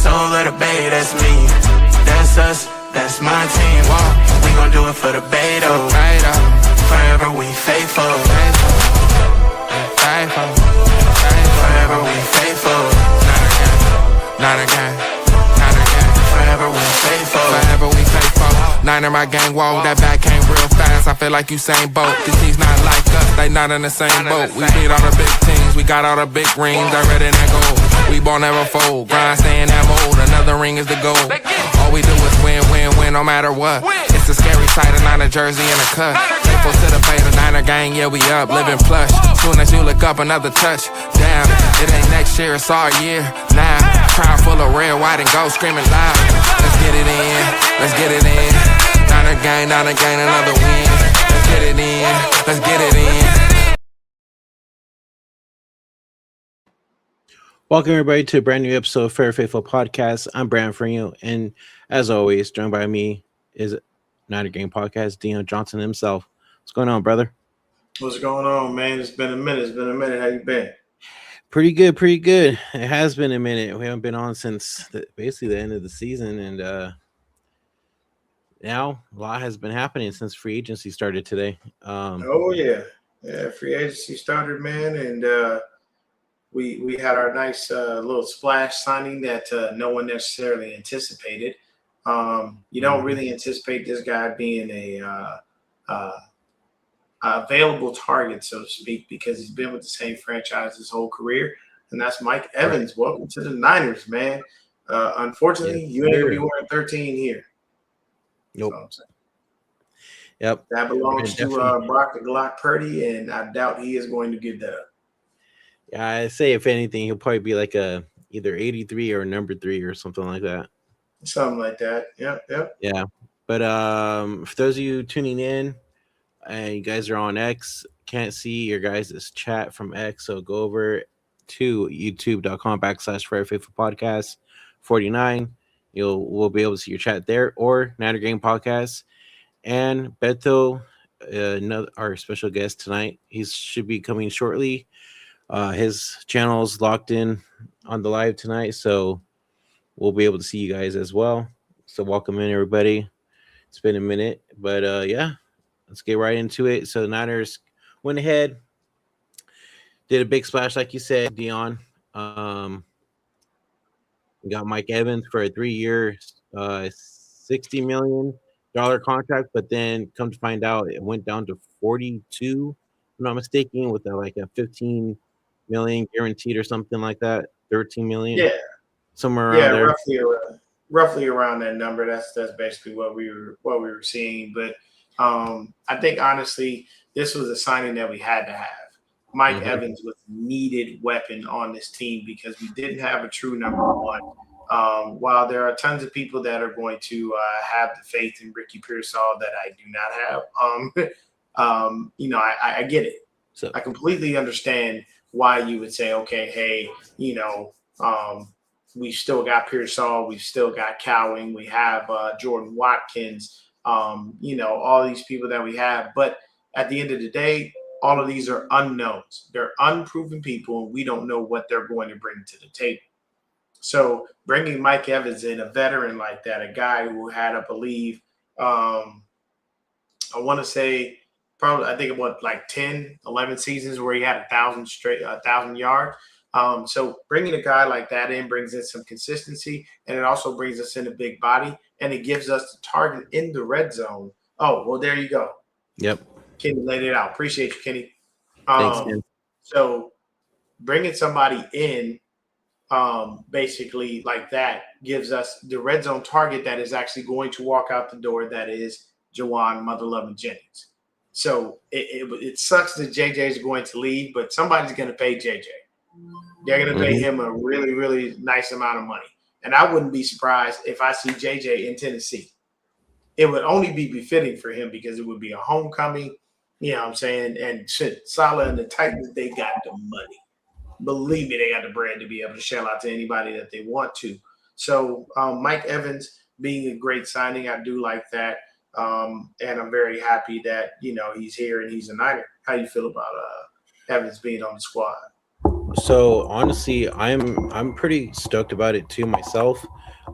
soul of the Bay, that's me. That's us, that's my team. We gon' do it for the Bay, though. Forever we faithful. Forever we faithful. Not again. Forever we faithful. Niner my gang, whoa, that back came real fast. I feel like Usain Bolt. These teams not like us, they not in the same boat. We beat all the big teams, we got all the big rings. I read in that gold, we ball never fold. Grind, stay in that mold, another ring is the goal. All we do is win, win, win, no matter what. It's a scary sight, a Niner jersey and a cut. Faithful to the Bay, the Niner gang, yeah we up, living plush. Soon as you look up, another touch. Damn, it ain't next year, it's our year. Now, crowd full of red, white, and gold, screaming loud. Let's get it in, let's get it in. Niner gang, another win. Let's get it in, let's get it in. Welcome everybody to a brand new episode of Fair Faithful Podcast. I'm Brandon Freno, and as always, joined by me is Niner Gang Podcast, Dion Johnson himself. What's going on, brother? What's going on, man? It's been a minute. How you been? Pretty good. It has been a minute. We haven't been on since basically the end of the season, and now a lot has been happening since free agency started today. Free agency started, man, and we had our nice little splash signing that no one necessarily anticipated. You don't really anticipate this guy being a available target, so to speak, because he's been with the same franchise his whole career, and that's Mike Evans. Right. Welcome to the Niners, man. Unfortunately, you ain't gonna be wearing 13 here. Nope. Yep. That belongs to Brock the Glock Purdy, and I doubt he is going to give that up. Yeah, I say if anything, he'll probably be like a either 83 or number 3 or something like that. Something like that. Yep. Yeah. But for those of you tuning in, and you guys are on X, can't see your guys' chat from X, so go over to youtube.com/Fair Faithful Podcast 49. We'll be able to see your chat there, or Niner Gang Podcast. And Beto, our special guest tonight, he should be coming shortly. His channel is locked in on the live tonight, so we'll be able to see you guys as well. So welcome in, everybody. It's been a minute, but let's get right into it. So the Niners went ahead, did a big splash, like you said, Dion. We got Mike Evans for a 3-year, $60 million contract, but then come to find out it went down to 42, if I'm not mistaken, with like a 15 million guaranteed or something like that, 13 million. Yeah, somewhere around there. Roughly around that number. That's basically what we were seeing. But I think honestly, this was a signing that we had to have. Mike Evans was a needed weapon on this team because we didn't have a true number one. While there are tons of people that are going to have the faith in Ricky Pearsall that I do not have, I get it. So I completely understand why you would say, okay, hey, we've still got Pearsall, we've still got Cowing, we have Jordan Watkins, all these people that we have. But at the end of the day, all of these are unknowns. They're unproven people, and we don't know what they're going to bring to the table. So bringing Mike Evans in, a veteran like that, a guy who had, I believe, I want to say probably, I think about like 10, 11 seasons where he had 1,000 yards. So bringing a guy like that in brings in some consistency, and it also brings us in a big body, and it gives us the target in the red zone. Oh, well, there you go. Yep. Kenny laid it out. Appreciate you, Kenny. Thanks, man. So bringing somebody in basically like that gives us the red zone target that is actually going to walk out the door, that is Juwan Mother-Loving Jennings. So it sucks that JJ is going to leave, but somebody's going to pay JJ. They're going to pay him a really, really nice amount of money. And I wouldn't be surprised if I see JJ in Tennessee. It would only be befitting for him because it would be a homecoming, you know what I'm saying? And shit, Saleh and the Titans, they got the money. Believe me, they got the bread to be able to shell out to anybody that they want to. So Mike Evans being a great signing, I do like that. And I'm very happy that, he's here and he's a Niner. How you feel about Evans being on the squad? So honestly, I'm pretty stoked about it too myself.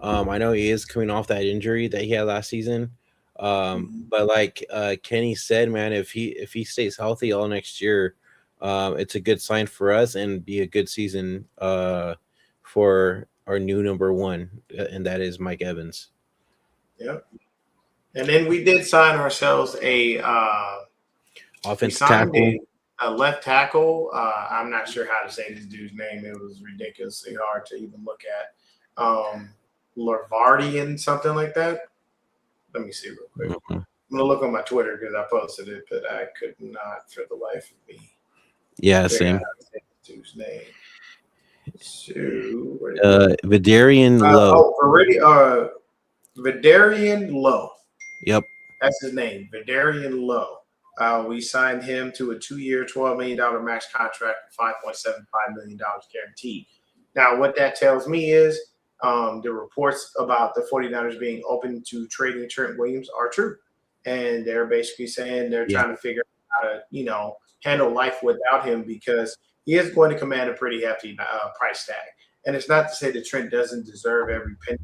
I know he is coming off that injury that he had last season. But like Kenny said, man, if he stays healthy all next year, it's a good sign for us and be a good season for our new number one, and that is Mike Evans. Yep. And then we did sign ourselves Offensive signed tackle. a left tackle. I'm not sure how to say this dude's name. It was ridiculously hard to even look at. Larvardian, something like that. Let me see real quick. Mhm. I'm gonna look on my Twitter because I posted it, but I could not for the life of me Yeah, figure same. out how to say this dude's name. So, where did it go? Vidarian Lowe. Vidarian Lowe. Yep. That's his name, Vidarian Lowe. We signed him to a 2-year, $12 million max contract, $5.75 million guaranteed. Now, what that tells me is the reports about the 49ers being open to trading Trent Williams are true. And they're basically saying they're trying to figure out how to, handle life without him because he is going to command a pretty hefty price tag. And it's not to say that Trent doesn't deserve every penny.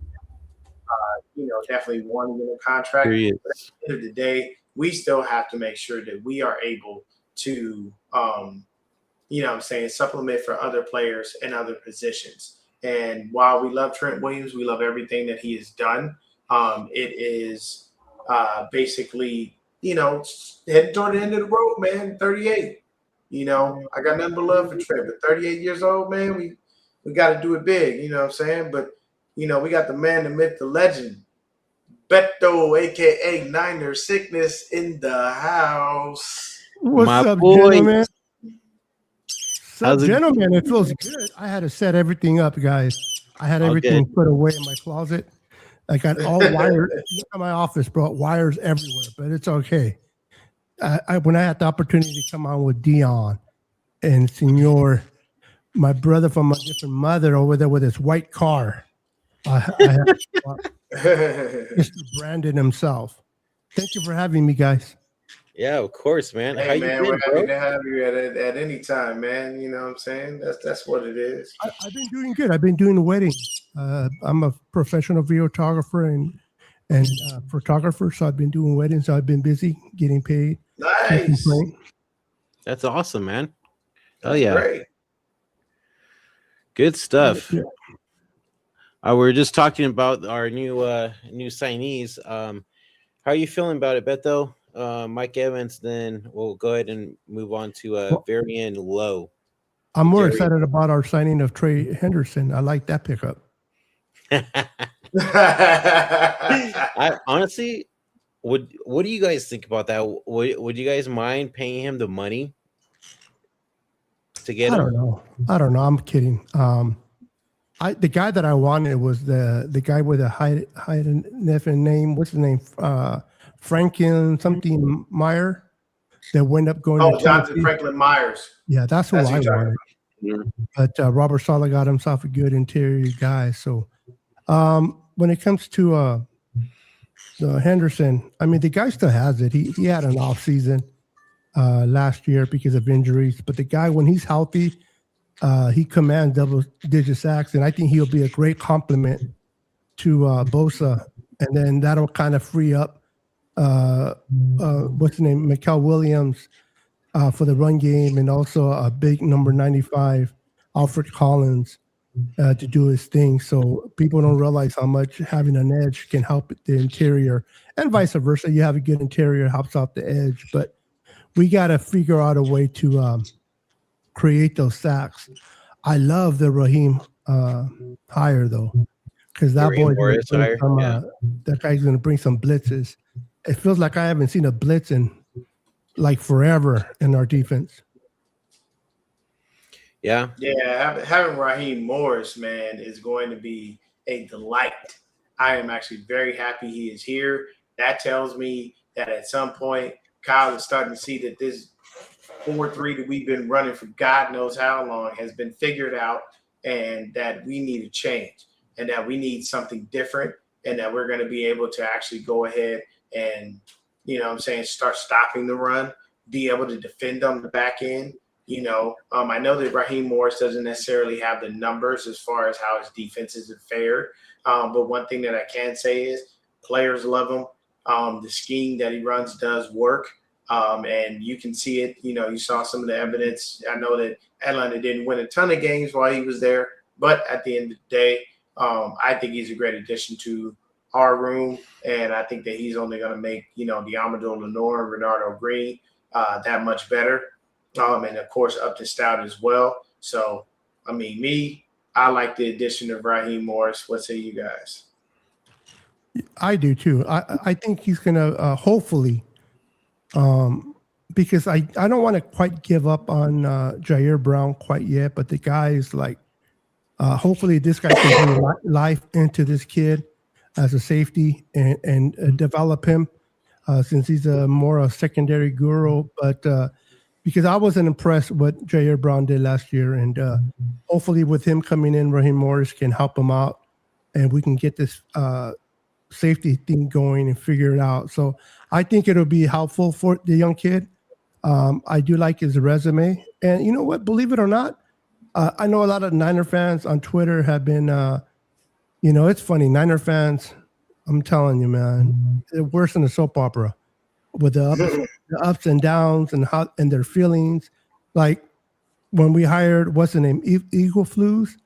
Definitely wanting in a contract. Here he But at is. the end of the day, we still have to make sure that we are able to, supplement for other players and other positions. And while we love Trent Williams, we love everything that he has done. It is basically, heading toward the end of the road, man. 38. I got nothing but love for Trent, but 38 years old, man, we got to do it big. You know what I'm saying? But we got the man, the myth, the legend, Beto, aka Niner Sickness, in the house. What's My up, boy. gentlemen? How's it- Gentlemen, it feels good. I had to set everything up, guys. I had everything put away in my closet. I got all wires in my office, bro. Wires everywhere, but it's okay. When I had the opportunity to come on with Dion and Senor, my brother from a different mother over there with his white car, I had Mr. Brandon himself. Thank you for having me, guys. Yeah, of course, man. Hey, How you man, been, we're bro? happy to have you at any time, man. You know what I'm saying? That's what it is. I've been doing good. I've been doing weddings. I'm a professional videographer and photographer, so I've been doing weddings. So I've been busy getting paid. Can't Nice. complain. That's awesome, man. Oh That's yeah, great. good stuff. Yeah. We were just talking about our new signees. How are you feeling about it, Beto? Mike Evans. Then we'll go ahead and move on to Varian Lowe. I'm more Jerry. excited about our signing of Trey Henderson. I like that pickup. I honestly, what do you guys think about that? Would you guys mind paying him the money to get I him? don't know. I'm kidding. The guy that I wanted was the guy with a Heideneffe name. What's his name? Franklin something Meyer. That went up going. Oh, to Jonathan Tennessee. Franklin Myers. Yeah, that's who That's who I you're talking wanted. But Robert Saleh got himself a good interior guy. So when it comes to Henderson, I mean, the guy still has it. He had an off season last year because of injuries. But the guy, when he's healthy, he commands double-digit sacks. And I think he'll be a great complement to Bosa. And then that'll kind of free up, what's his name, Mikael Williams, for the run game, and also a big number 95, Alfred Collins, to do his thing. So people don't realize how much having an edge can help the interior, and vice versa. You have a good interior, helps out the edge. But we got to figure out a way to create those sacks. I love the Raheem hire, though, because that Raheem boy, Morris hire, yeah. that guy's going to bring some blitzes. It feels like I haven't seen a blitz in like forever in our defense. Yeah. Yeah, having Raheem Morris, man, is going to be a delight. I am actually very happy he is here. That tells me that at some point, Kyle is starting to see that this 4-3 that we've been running for God knows how long has been figured out, and that we need a change, and that we need something different, and that we're going to be able to actually go ahead and, start stopping the run, be able to defend on the back end, I know that Raheem Morris doesn't necessarily have the numbers as far as how his defenses have fared. But one thing that I can say is players love him. The scheme that he runs does work. And you can see it. You saw some of the evidence. I know that Atlanta didn't win a ton of games while he was there, but at the end of the day, I think he's a great addition to our room, and I think that he's only going to make Diamador Lenore and Renardo Green that much better, and of course Upton Stout as well. So, I like the addition of Raheem Morris. What say you guys? I do too. I think he's gonna hopefully, because I don't want to quite give up on Jair Brown quite yet, but the guy is like, hopefully this guy can bring life into this kid as a safety and develop him since he's more a secondary guru. But because I wasn't impressed what Jair Brown did last year, and hopefully with him coming in, Raheem Morris can help him out, and we can get this safety thing going and figure it out. So I think it'll be helpful for the young kid. I do like his resume, and you know what? Believe it or not, I know a lot of Niner fans on Twitter have been. It's funny. Niner fans, I'm telling you, man, they're worse than a soap opera with the ups and downs and their feelings. Like when we hired, what's the name, Eagle Flues?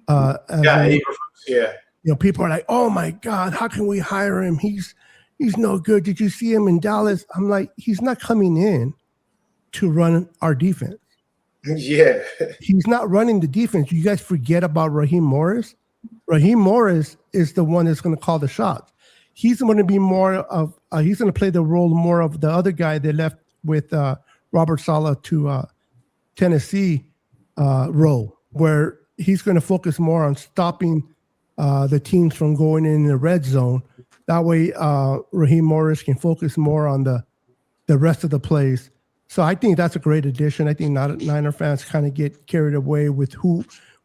Eagle Flues, yeah. People are like, "Oh my God, how can we hire him? He's no good. Did you see him in Dallas?" I'm like, he's not coming in to run our defense. Yeah, he's not running the defense. You guys forget about Raheem Morris. Raheem Morris is the one that's going to call the shots. He's going to be more of. He's going to play the role more of the other guy they left with Robert Saleh to Tennessee role, where he's going to focus more on stopping the teams from going in the red zone. That way, Raheem Morris can focus more on the rest of the plays. So I think that's a great addition. I think Niner fans kind of get carried away with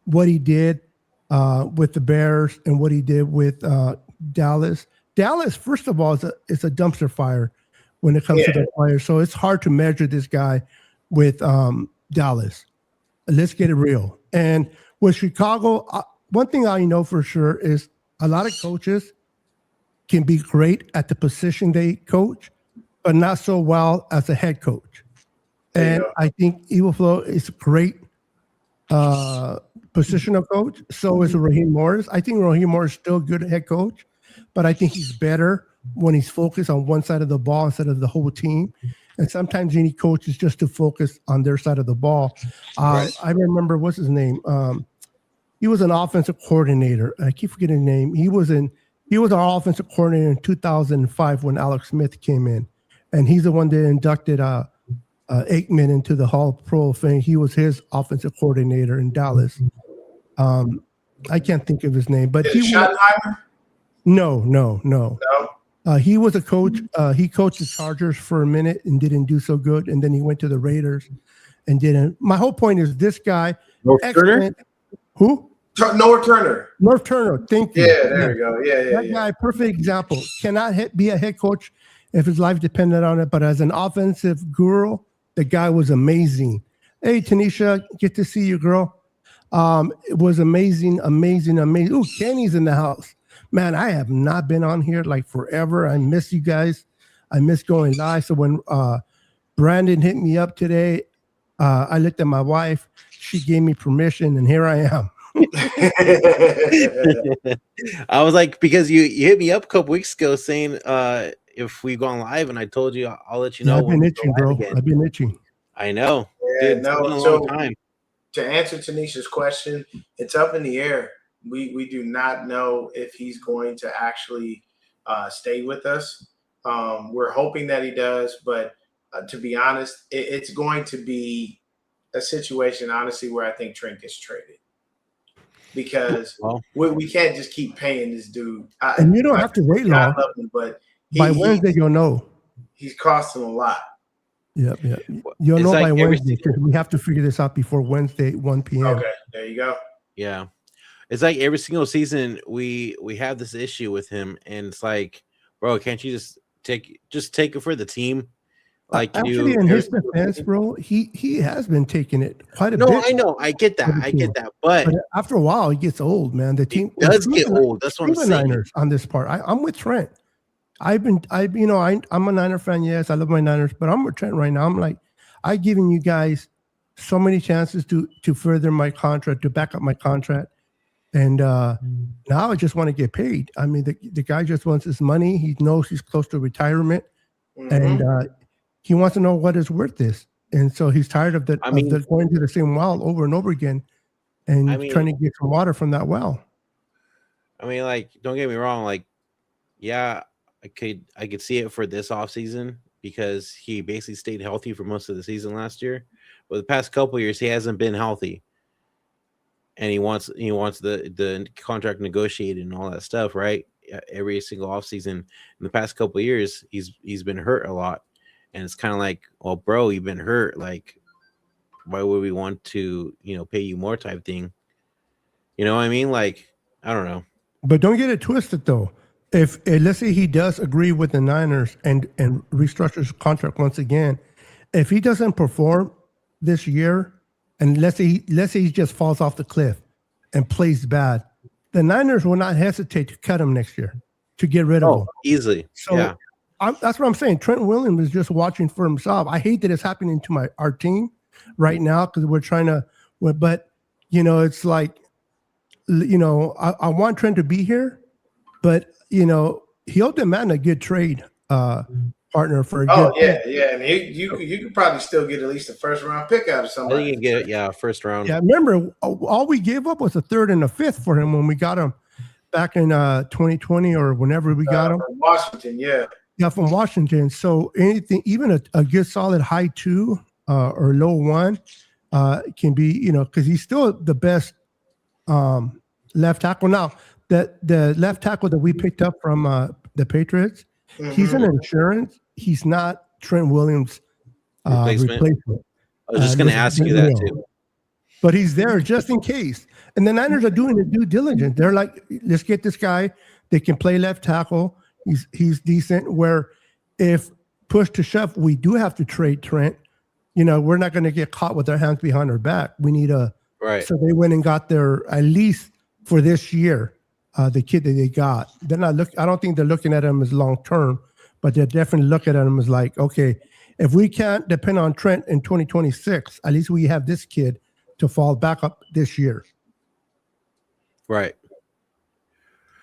what he did with the Bears and what he did with Dallas. Dallas, first of all, is a dumpster fire when it comes to the players. So it's hard to measure this guy with Dallas. Let's get it real. And with Chicago, one thing I know for sure is a lot of coaches can be great at the position they coach, but not so well as a head coach. And I think Eberflus is a great positional coach. So is Raheem Morris. I think Raheem Morris is still a good head coach, but I think he's better when he's focused on one side of the ball instead of the whole team. And sometimes you need coaches just to focus on their side of the ball. I remember, what's his name? He was an offensive coordinator. I keep forgetting his name. He was our offensive coordinator in 2005 when Alex Smith came in. And he's the one that inducted Aikman into the Hall of Pro Fame. He was his offensive coordinator in Dallas. I can't think of his name, but Schottenheimer? No. He was a coach. He coached the Chargers for a minute and didn't do so good, and then he went to the Raiders and didn't. My whole point is this guy. North Turner? Who? North Turner. North Turner. Thank you. Yeah, there we go. Yeah. That guy, perfect example. Cannot be a head coach if his life depended on it, but as an offensive guru, the guy was amazing. Hey, Tanisha, get to see you, girl. It was amazing. Ooh, Kenny's in the house. Man, I have not been on here like forever. I miss you guys. I miss going live. So when Brandon hit me up today, I looked at my wife. She gave me permission, and here I am. I was like, because you hit me up a couple weeks ago saying if we go on live, and I told you I'll let you know. I've been itching, bro. I've been itching. I know. Yeah, dude, it's been a long time. To answer Tanisha's question, it's up in the air. We do not know if he's going to actually stay with us. We're hoping that he does, but to be honest, it's going to be a situation, honestly, where I think Trent gets traded. Because we can't just keep paying this dude. And you don't have to wait long. I love him, but by Wednesday, you'll know. He's costing a lot. Yep. You'll know by Wednesday because we have to figure this out before Wednesday, 1 p.m. Okay, there you go. Yeah. It's like every single season we have this issue with him, and it's like, bro, can't you just take it for the team? Like you Actually, do. in every his single defense, season. bro, he has been taking it quite a No, bit. I know, I get that, I get that, but But after a while, it gets old, man. The it team does get including- old. That's what I'm including saying. Niners on this part. I'm with Trent. I'm a Niner fan. Yes, I love my Niners, but I'm with Trent right now. I'm like, I've given you guys so many chances to further my contract, to back up my contract, and now I just want to get paid. I mean, the guy just wants his money. He knows he's close to retirement, and he wants to know what his worth is. And so he's tired of I mean- going to the same well over and over again, and I mean- trying to get some water from that well. I mean, like, don't get me wrong. Like, yeah, I could see it for this offseason because he basically stayed healthy for most of the season last year. But the past couple years, he hasn't been healthy, and he wants the contract negotiated and all that stuff, right? Every single offseason in the past couple of years, he's been hurt a lot, and it's kind of like, well, bro, you've been hurt. Like, why would we want to, pay you more type thing? You know what I mean? Like, I don't know. But don't get it twisted, though. If let's say he does agree with the Niners and restructures his contract once again, if he doesn't perform this year, and let's say he just falls off the cliff and plays bad, the Niners will not hesitate to cut him next year, to get rid of him. Easily. So yeah. That's what I'm saying. Trent Williams is just watching for himself. I hate that it's happening to our team right now because we're trying to. But it's like, I want Trent to be here, but he'll demand a good trade partner for. And you could probably still get at least a first round pick out of I somebody. think you can get first round. Yeah, remember all we gave up was a third and a fifth for him when we got him back in 2020 or whenever we got him. From Washington, Yeah, from Washington. So anything, even a good solid high 2 or low 1 can be, because he's still the best left tackle. Now, the left tackle that we picked up from the Patriots, he's an insurance. He's not Trent Williams' replacement. I was just going to ask you that too. But he's there just in case. And the Niners are doing the due diligence. They're like, let's get this guy. They can play left tackle. He's decent. Where if push to shove, we do have to trade Trent. We're not going to get caught with our hands behind our back. We need a right. So they went and got their, at least for this year, the kid that they got. They're not I don't think they're looking at him as long term, but they're definitely looking at him as like, okay, if we can't depend on Trent in 2026, at least we have this kid to fall back up this year. Right.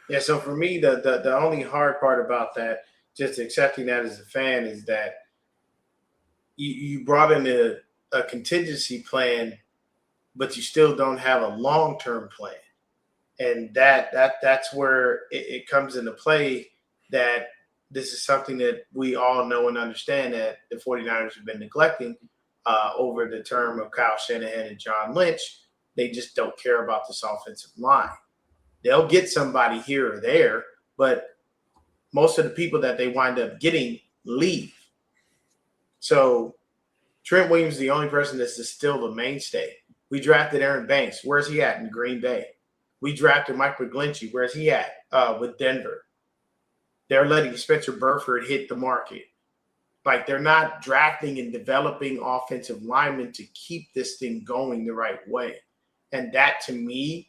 Yeah, so for me, the only hard part about that, just accepting that as a fan, is that you brought in a contingency plan, but you still don't have a long-term plan. And that's where it comes into play, that this is something that we all know and understand that the 49ers have been neglecting over the term of Kyle Shanahan and John Lynch. They just don't care about this offensive line. They'll get somebody here or there, but most of the people that they wind up getting leave. So Trent Williams is the only person that's still the mainstay. We drafted Aaron Banks. Where's he at? In Green Bay. We drafted Mike McGlinchey. Where's he at? With Denver. They're letting Spencer Burford hit the market. Like, they're not drafting and developing offensive linemen to keep this thing going the right way. And that, to me,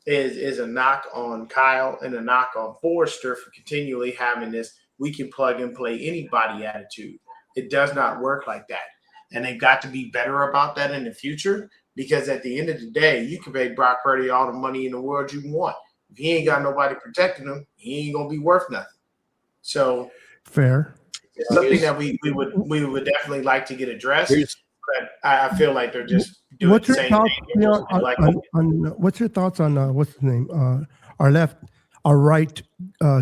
is a knock on Kyle and a knock on Forrester for continually having this we can plug and play anybody attitude. It does not work like that. And they've got to be better about that in the future, because at the end of the day, you can pay Brock Purdy all the money in the world you want. If he ain't got nobody protecting him, he ain't going to be worth nothing. So fair. It's something that we would definitely like to get addressed. But I feel like they're just doing What's the your same thoughts, thing. on what's your thoughts on what's his name? Our right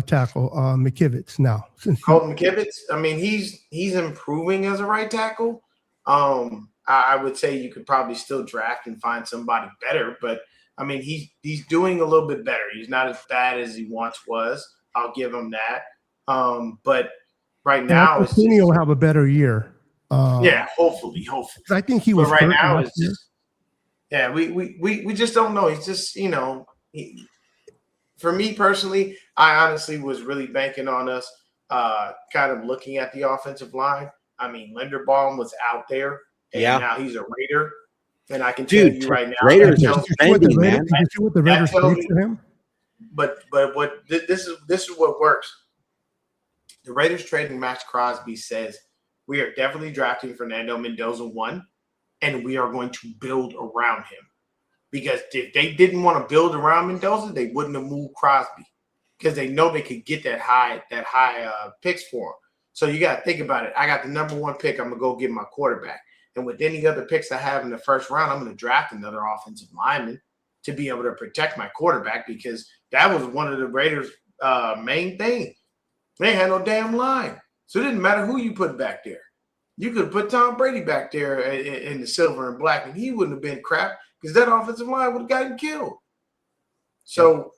tackle, McKivitz now. Colton McKivitz, I mean, he's improving as a right tackle. I would say you could probably still draft and find somebody better, but I mean, he's doing a little bit better. He's not as bad as he once was. I'll give him that. But right now, Coutinho will have a better year. Yeah, hopefully. I think he was. But right now, it's just we just don't know. He's just for me personally, I honestly was really banking on us kind of looking at the offensive line. I mean, Linderbaum was out there, and Yeah. now he's a Raider. And I can tell Dude, you right now, Raiders that are tells- spending, man. Did you see what the Raiders tells paid me- for him? but what this is what works. The Raiders trading Max Crosby says we are definitely drafting Fernando Mendoza 1, and we are going to build around him. Because if they didn't want to build around Mendoza, they wouldn't have moved Crosby because they know they could get that high picks for him. So you got to think about it. I got the number 1 pick. I'm gonna go get my quarterback, and with any other picks I have in the first round, I'm gonna draft another offensive lineman to be able to protect my quarterback because that was one of the Raiders' main things. They had no damn line, so it didn't matter who you put back there. You could put Tom Brady back there in the silver and black, and he wouldn't have been crap. Because that offensive line would have gotten killed. So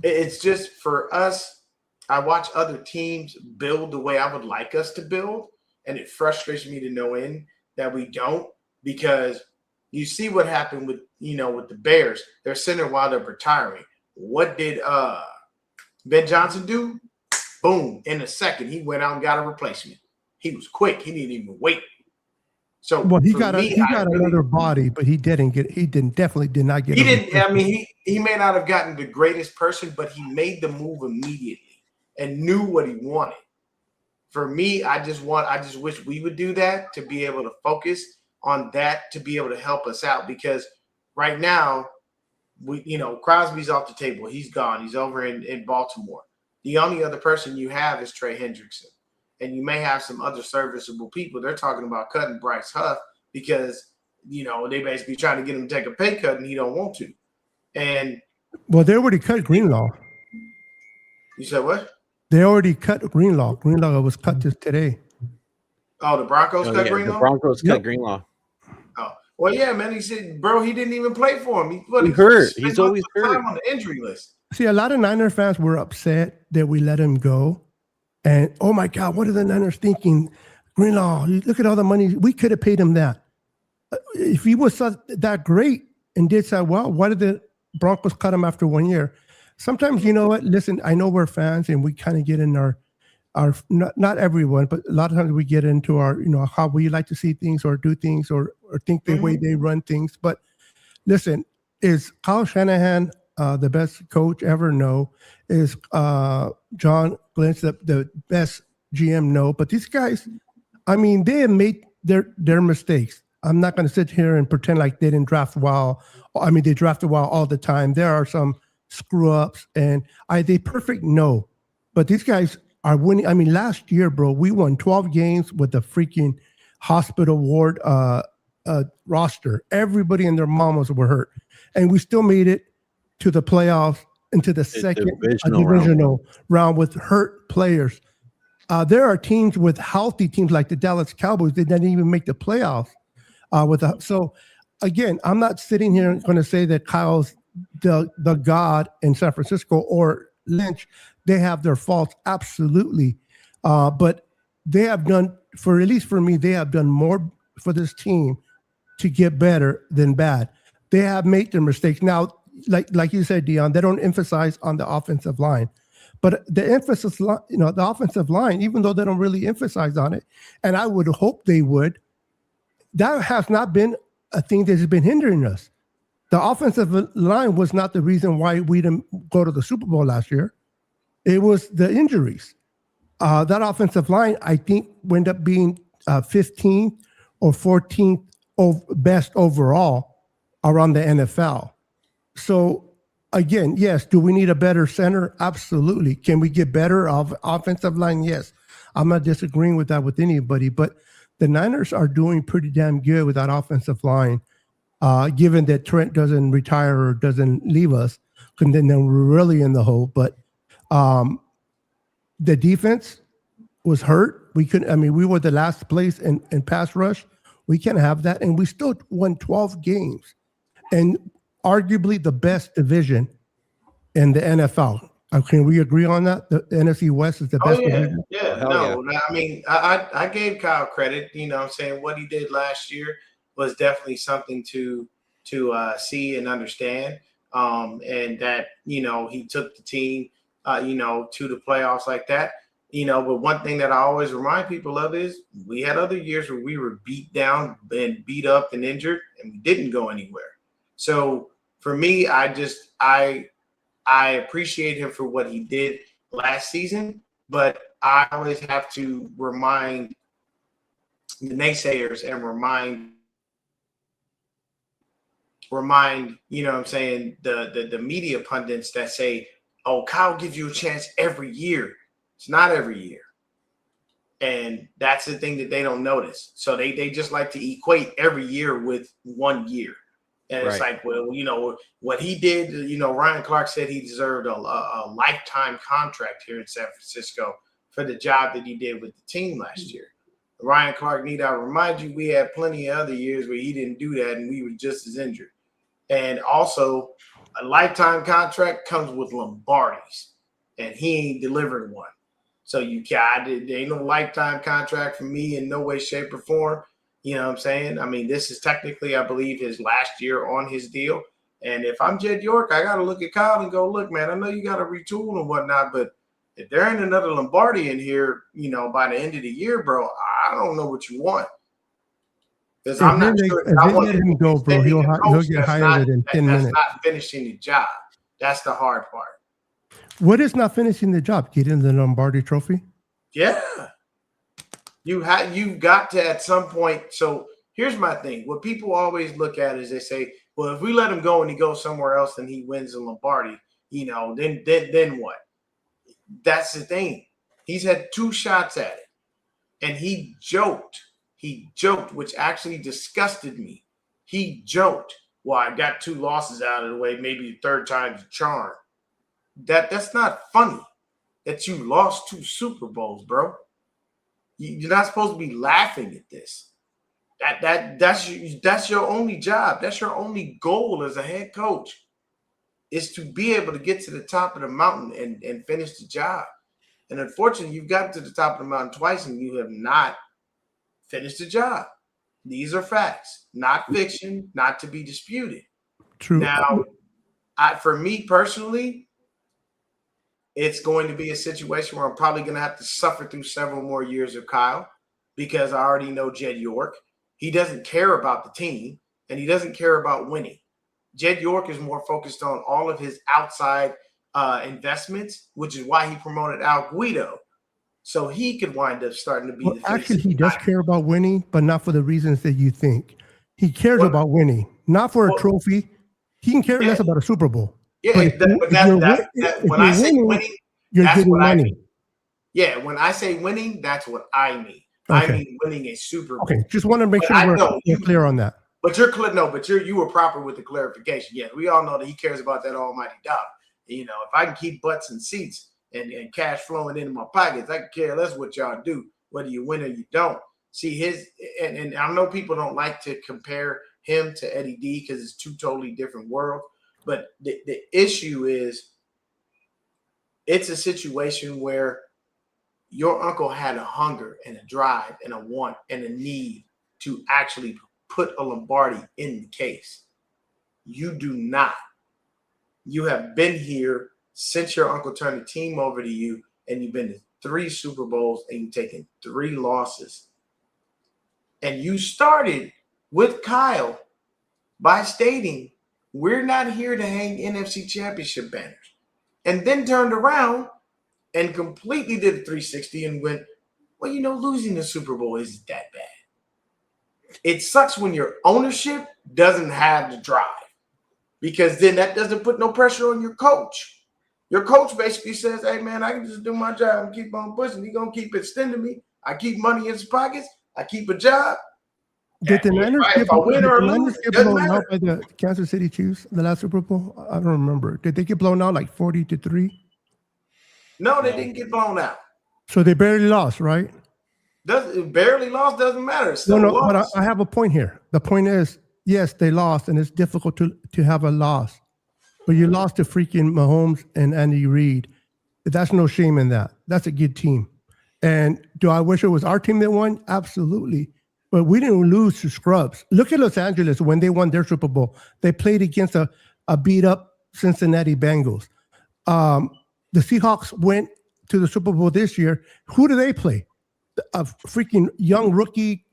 it's just for us, I watch other teams build the way I would like us to build, and it frustrates me to no end that we don't, because you see what happened with the Bears. They're center while they're retiring. What did Ben Johnson do? Boom, in a second, he went out and got a replacement. He was quick. He didn't even wait. So Well, he for got me, another body, but he definitely did not get. He didn't. I mean, he may not have gotten the greatest person, but he made the move immediately and knew what he wanted. For me, I just wish we would do that to be able to focus on that to be able to help us out, because right now Crosby's off the table. He's gone. He's over in Baltimore. The only other person you have is Trey Hendrickson. And you may have some other serviceable people. They're talking about cutting Bryce Huff because, they basically trying to get him to take a pay cut and he don't want to. And well, they already cut Greenlaw. You said what? They already cut Greenlaw. Greenlaw was cut just today. Oh, the Broncos cut Greenlaw? The Broncos cut Yep. Greenlaw. Oh, well, yeah, man. He said, bro, he didn't even play for him. He hurt. spent He's always most of the hurt. time on the injury list. See, a lot of Niner fans were upset that we let him go. And, oh, my God, what are the Niners thinking? Greenlaw, look at all the money. We could have paid him that. If he was that great and did so well, why did the Broncos cut him after 1 year? Sometimes, you know what? Listen, I know we're fans and we kind of get in our not everyone, but a lot of times we get into our, how we like to see things or do things or think the way they run things. But listen, is Kyle Shanahan the best coach ever? No. Is John Lynch the best GM? No. But these guys, I mean, they have made their mistakes. I'm not going to sit here and pretend like they didn't draft well. I mean, they drafted well all the time. There are some screw ups, and are they perfect? No. But these guys are winning. I mean, last year, bro, we won 12 games with the freaking hospital ward roster. Everybody and their mamas were hurt, and we still made it to the playoffs, into the second divisional round with hurt players. There are teams with healthy teams like the Dallas Cowboys that didn't even make the playoffs. So again, I'm not sitting here going to say that Kyle's the god in San Francisco or Lynch. They have their faults, absolutely, but they have done, at least for me, they have done more for this team to get better than bad. They have made their mistakes. Now, like you said, Dion, they don't emphasize on the offensive line. But the emphasis, the offensive line, even though they don't really emphasize on it, and I would hope they would, that has not been a thing that has been hindering us. The offensive line was not the reason why we didn't go to the Super Bowl last year. It was the injuries. That offensive line, I think, wound up being 15th or 14th best overall around the NFL. So, again, yes, do we need a better center? Absolutely. Can we get better offensive line? Yes. I'm not disagreeing with that with anybody, but the Niners are doing pretty damn good with that offensive line, given that Trent doesn't retire or doesn't leave us, and then we're really in the hole. But the defense was hurt. We were the last place in pass rush. We can't have that. And we still won 12 games. And arguably the best division in the NFL. Can we agree on that? The NFC West is the best division? Yeah. I mean, I gave Kyle credit. You know what I'm saying? What he did last year was definitely something to see and understand. And that, he took the team, to the playoffs like that. But one thing that I always remind people of is we had other years where we were beat down and beat up and injured, and we didn't go anywhere. So for me, I appreciate him for what he did last season, but I always have to remind the naysayers and remind, the media pundits that say, oh, Kyle gives you a chance every year. It's not every year. And that's the thing that they don't notice. So they just like to equate every year with 1 year. And it's like, well, what he did, Ryan Clark said he deserved a lifetime contract here in San Francisco for the job that he did with the team last year. Ryan Clark, need I remind you, we had plenty of other years where he didn't do that and we were just as injured. And also, a lifetime contract comes with Lombardis, and he ain't delivered one. So there ain't no lifetime contract for me in no way, shape, or form. You know what I'm saying? I mean, this is technically, I believe, his last year on his deal. And if I'm Jed York, I got to look at Kyle and go, look, man, I know you got to retool and whatnot, but if there ain't another Lombardi in here, by the end of the year, bro, I don't know what you want. Because I'm not sure. If they let him go, bro, he'll get hired in 10 minutes. That's not finishing the job. That's the hard part. What is not finishing the job? Getting the Lombardi trophy? Yeah. You've got to at some point. So here's my thing. What people always look at is they say, well, if we let him go and he goes somewhere else and he wins the Lombardi, then what? That's the thing. He's had 2 shots at it. And he joked. Which actually disgusted me. He joked, well, I got 2 losses out of the way, maybe the third time's a charm. That's not funny that you lost 2 Super Bowls, bro. You're not supposed to be laughing at this. That's your only job. That's your only goal as a head coach, is to be able to get to the top of the mountain and finish the job. And unfortunately, you've gotten to the top of the mountain twice and you have not finished the job. These are facts, not fiction, not to be disputed. True. Now, for me personally, it's going to be a situation where I'm probably going to have to suffer through several more years of Kyle, because I already know Jed York. He doesn't care about the team, and he doesn't care about winning. Jed York is more focused on all of his outside investments, which is why he promoted Al Guido, so he could wind up starting to be the face. Actually, he does care about winning, but not for the reasons that you think. He cares about winning, not for a trophy. He can care less about a Super Bowl. Yeah, when I say winning, you're that's getting what I money. mean. Yeah, when I say winning, that's what I mean. Okay. I mean winning a Super Bowl. Okay, just want to make sure we're clear on that. But you're clear. No, but you were proper with the clarification. Yes, we all know that he cares about that almighty dollar. If I can keep butts and seats and cash flowing into my pockets, I can care less what y'all do, whether you win or you don't. See and I know people don't like to compare him to Eddie D because it's 2 totally different worlds. But the issue is, it's a situation where your uncle had a hunger and a drive and a want and a need to actually put a Lombardi in the case. You do not. You have been here since your uncle turned the team over to you, and you've been to 3 Super Bowls and you've taken 3 losses. And you started with Kyle by stating, we're not here to hang NFC Championship banners. And then turned around and completely did a 360 and went, well, losing the Super Bowl isn't that bad. It sucks when your ownership doesn't have the drive, because then that doesn't put no pressure on your coach. Your coach basically says, hey, man, I can just do my job and keep on pushing. He's going to keep extending me. I keep money in his pockets. I keep a job. Did the Niners get blown out matter. by the Kansas City Chiefs the last Super Bowl? I don't remember. Did they get blown out like 40-3? No, they didn't get blown out. So they barely lost, right? Barely lost doesn't matter. It's still No, lost. but I have a point here. The point is, yes, they lost, and it's difficult to have a loss. But you lost to freaking Mahomes and Andy Reid. That's no shame in that. That's a good team. And do I wish it was our team that won? Absolutely. But we didn't lose to scrubs. Look at Los Angeles when they won their Super Bowl. They played against a beat-up Cincinnati Bengals. The Seahawks went to the Super Bowl this year, who do they play? A freaking young rookie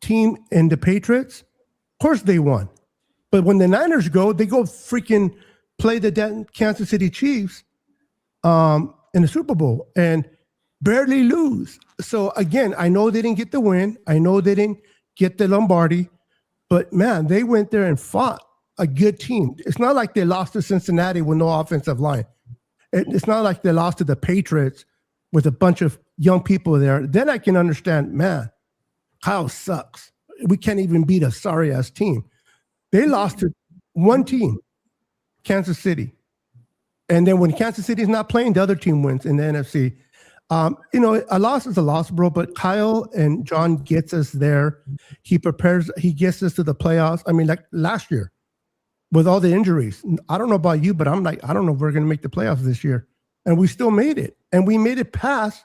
team in the Patriots. Of course they won. But when the Niners go, they go freaking play the Kansas City Chiefs in the Super Bowl and barely lose. So again, I know they didn't get the win. I know they didn't get the Lombardi, but man, they went there and fought a good team. It's not like they lost to Cincinnati with no offensive line. It's not like they lost to the Patriots with a bunch of young people there. Then I can understand, man, Kyle sucks. We can't even beat a sorry-ass team. They lost to one team, Kansas City. And then when Kansas City is not playing, the other team wins in the NFC. A loss is a loss, bro, but Kyle and John gets us there. He gets us to the playoffs. I mean, like last year with all the injuries. I don't know about you, but I'm like, I don't know if we're going to make the playoffs this year. And we still made it. And we made it past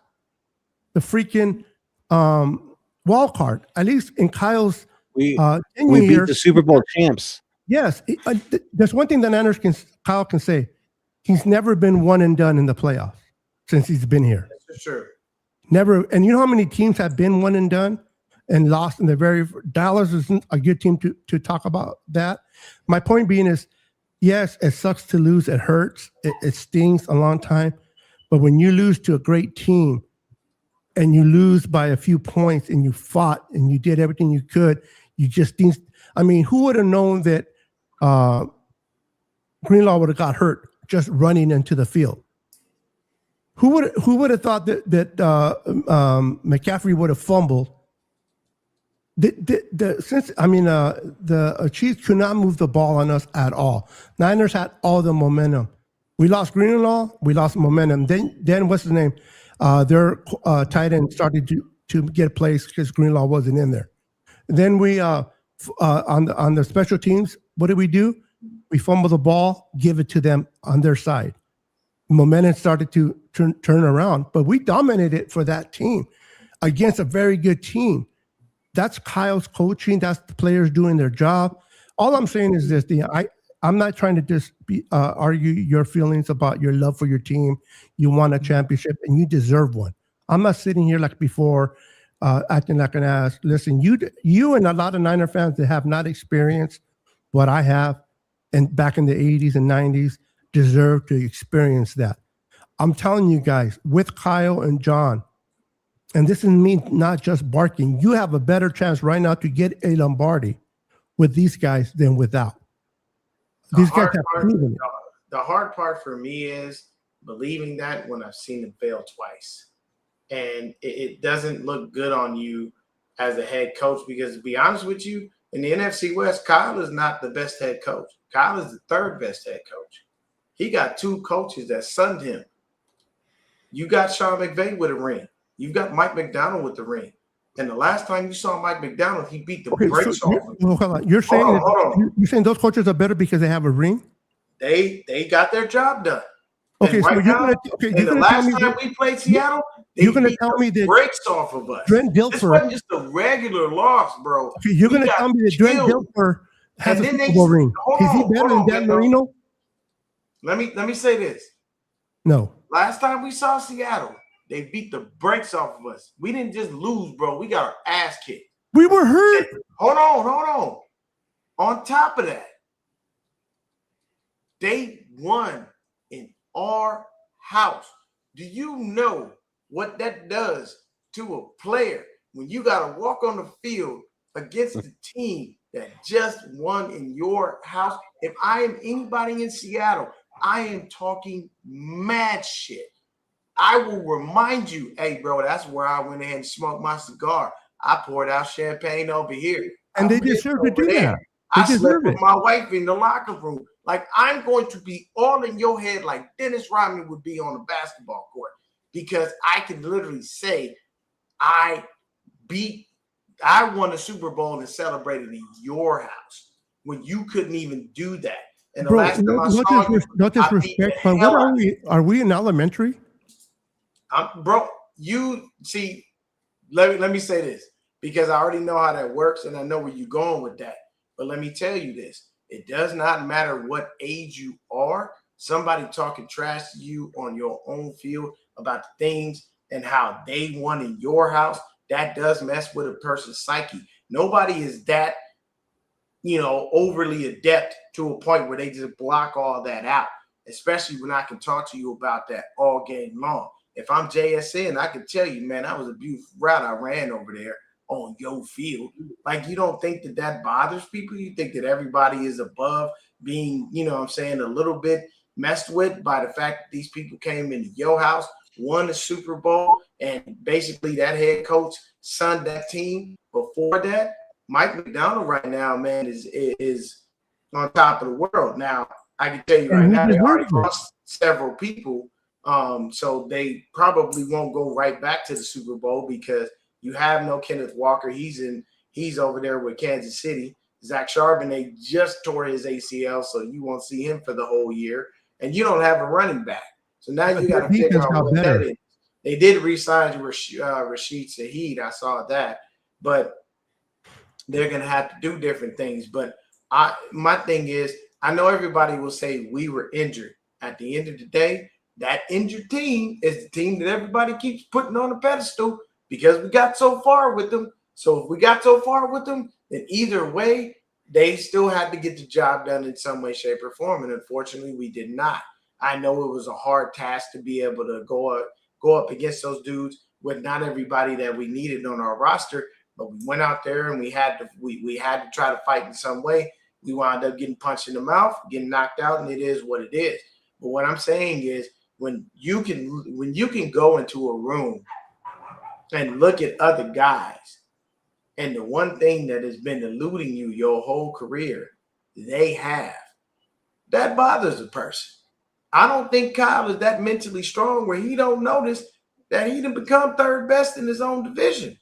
the freaking wild card, at least in Kyle's we beat the Super Bowl champs. Yes. There's one thing that Kyle can say. He's never been one and done in the playoffs since he's been here. That's for sure. Never. And you know how many teams have been one and done and lost in Dallas isn't a good team to talk about that. My point being is, yes, it sucks to lose. It hurts. It stings a long time. But when you lose to a great team and you lose by a few points and you fought and you did everything you could, you just think, I mean, who would have known that Greenlaw would have got hurt just running into the field? Who would have thought that McCaffrey would have fumbled? The Chiefs could not move the ball on us at all. Niners had all the momentum. We lost Greenlaw. We lost momentum. Then what's his name? Their tight end started to get placed because Greenlaw wasn't in there. Then we on the special teams, what did we do? We fumble the ball, give it to them on their side. Momentum started to turn around, but we dominated it for that team against a very good team. That's Kyle's coaching. That's the players doing their job. All I'm saying is this: I'm not trying to just argue your feelings about your love for your team. You won a championship and you deserve one. I'm not sitting here like before, acting like an ass. Listen, you and a lot of Niner fans that have not experienced what I have, and back in the 80s and 90s, deserve to experience that. I'm telling you guys, with Kyle and John, and this is me not just barking, you have a better chance right now to get a Lombardi with these guys than without. These guys have proven it. The hard part for me is believing that when I've seen them fail twice. And it doesn't look good on you as a head coach because, to be honest with you, in the NFC West, Kyle is not the best head coach. Kyle is the third best head coach. He got two coaches that sunned him. You got Sean McVay with a ring. You got Mike McDonald with the ring. And the last time you saw Mike McDonald, he beat the brakes off him. Hold on. You're saying you're saying those coaches are better because they have a ring? They got their job done. Okay, so the last time we played Seattle, you're going to tell me that breaks off of us. Trent Dilfer, this wasn't just a regular loss, bro. Okay, you're going to tell me that Trent Dilfer has a Super Bowl ring. Is he better than Dan Marino? Let me say this. No. Last time we saw Seattle, they beat the brakes off of us. We didn't just lose, bro. We got our ass kicked. We were hurt. Hold on. On top of that, they won in our house. Do you know what that does to a player when you got to walk on the field against the team that just won in your house? If I am anybody in Seattle, I am talking mad shit. I will remind you, hey, bro, that's where I went ahead and smoked my cigar. I poured out champagne over here. And they deserve to do that. I slept with my wife in the locker room. Like, I'm going to be all in your head like Dennis Rodman would be on a basketball court, because I can literally say I won a Super Bowl and celebrated in your house when you couldn't even do that. And the last time I saw you, no disrespect, but what are we? Are we in elementary? Bro, you see, let me say this, because I already know how that works and I know where you're going with that. But let me tell you this. It does not matter what age you are. somebody talking trash to you on your own field about the things and how they won in your house, that does mess with a person's psyche. Nobody is that, overly adept to a point where they just block all that out, especially when I can talk to you about that all game long. If I'm JSN, I can tell you, man, that was a beautiful route I ran over there on your field. Like, you don't think that bothers people? You think that everybody is above being, a little bit messed with by the fact that these people came into your house, won the Super Bowl, and basically that head coach sunned that team before that? Mike McDonald right now, man, is on top of the world. Now, I can tell you right now, they already lost several people, so they probably won't go right back to the Super Bowl because you have no Kenneth Walker. He's over there with Kansas City. Zach Charbonnet just tore his ACL, so you won't see him for the whole year. And you don't have a running back. So now you got to figure out what that is. They did re-sign Rashid Shaheed. I saw that. But they're going to have to do different things. But my thing is, I know everybody will say we were injured. At the end of the day, that injured team is the team that everybody keeps putting on a pedestal because we got so far with them. So if we got so far with them, then either way, they still had to get the job done in some way, shape, or form. And unfortunately, we did not. I know it was a hard task to be able to go up against those dudes with not everybody that we needed on our roster. But we went out there and we had to try to fight in some way. We wound up getting punched in the mouth, getting knocked out, and it is what it is. But what I'm saying is when you can go into a room and look at other guys, and the one thing that has been eluding you your whole career, they have, that bothers a person. I don't think Kyle is that mentally strong where he don't notice that he done become third best in his own division.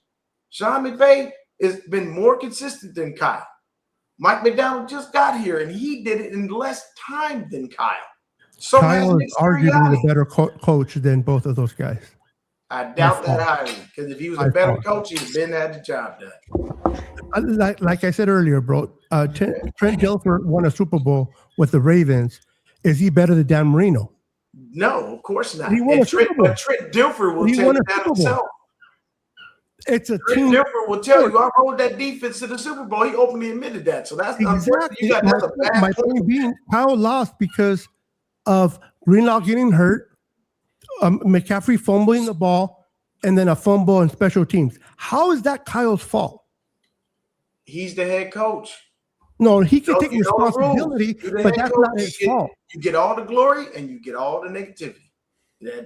Sean McVay has been more consistent than Kyle. Mike McDonald just got here, and he did it in less time than Kyle. So Kyle is arguably a better coach than both of those guys. I doubt that highly, because if he was a better coach, he'd have been had the job done. Like I said earlier, bro, Trent Dilfer won a Super Bowl with the Ravens. Is he better than Dan Marino? No, of course not. He won a Super Bowl. But Trent Dilfer will tell you that himself. It's a Trent team. Dilfer will tell you, I rolled that defense to the Super Bowl. He openly admitted that. So that's exactly. My point being, Kyle lost because of Greenlaw getting hurt, McCaffrey fumbling the ball, and then a fumble in special teams. How is that Kyle's fault? He's the head coach. No, he can take responsibility, but that's not his fault. You get all the glory and you get all the negativity.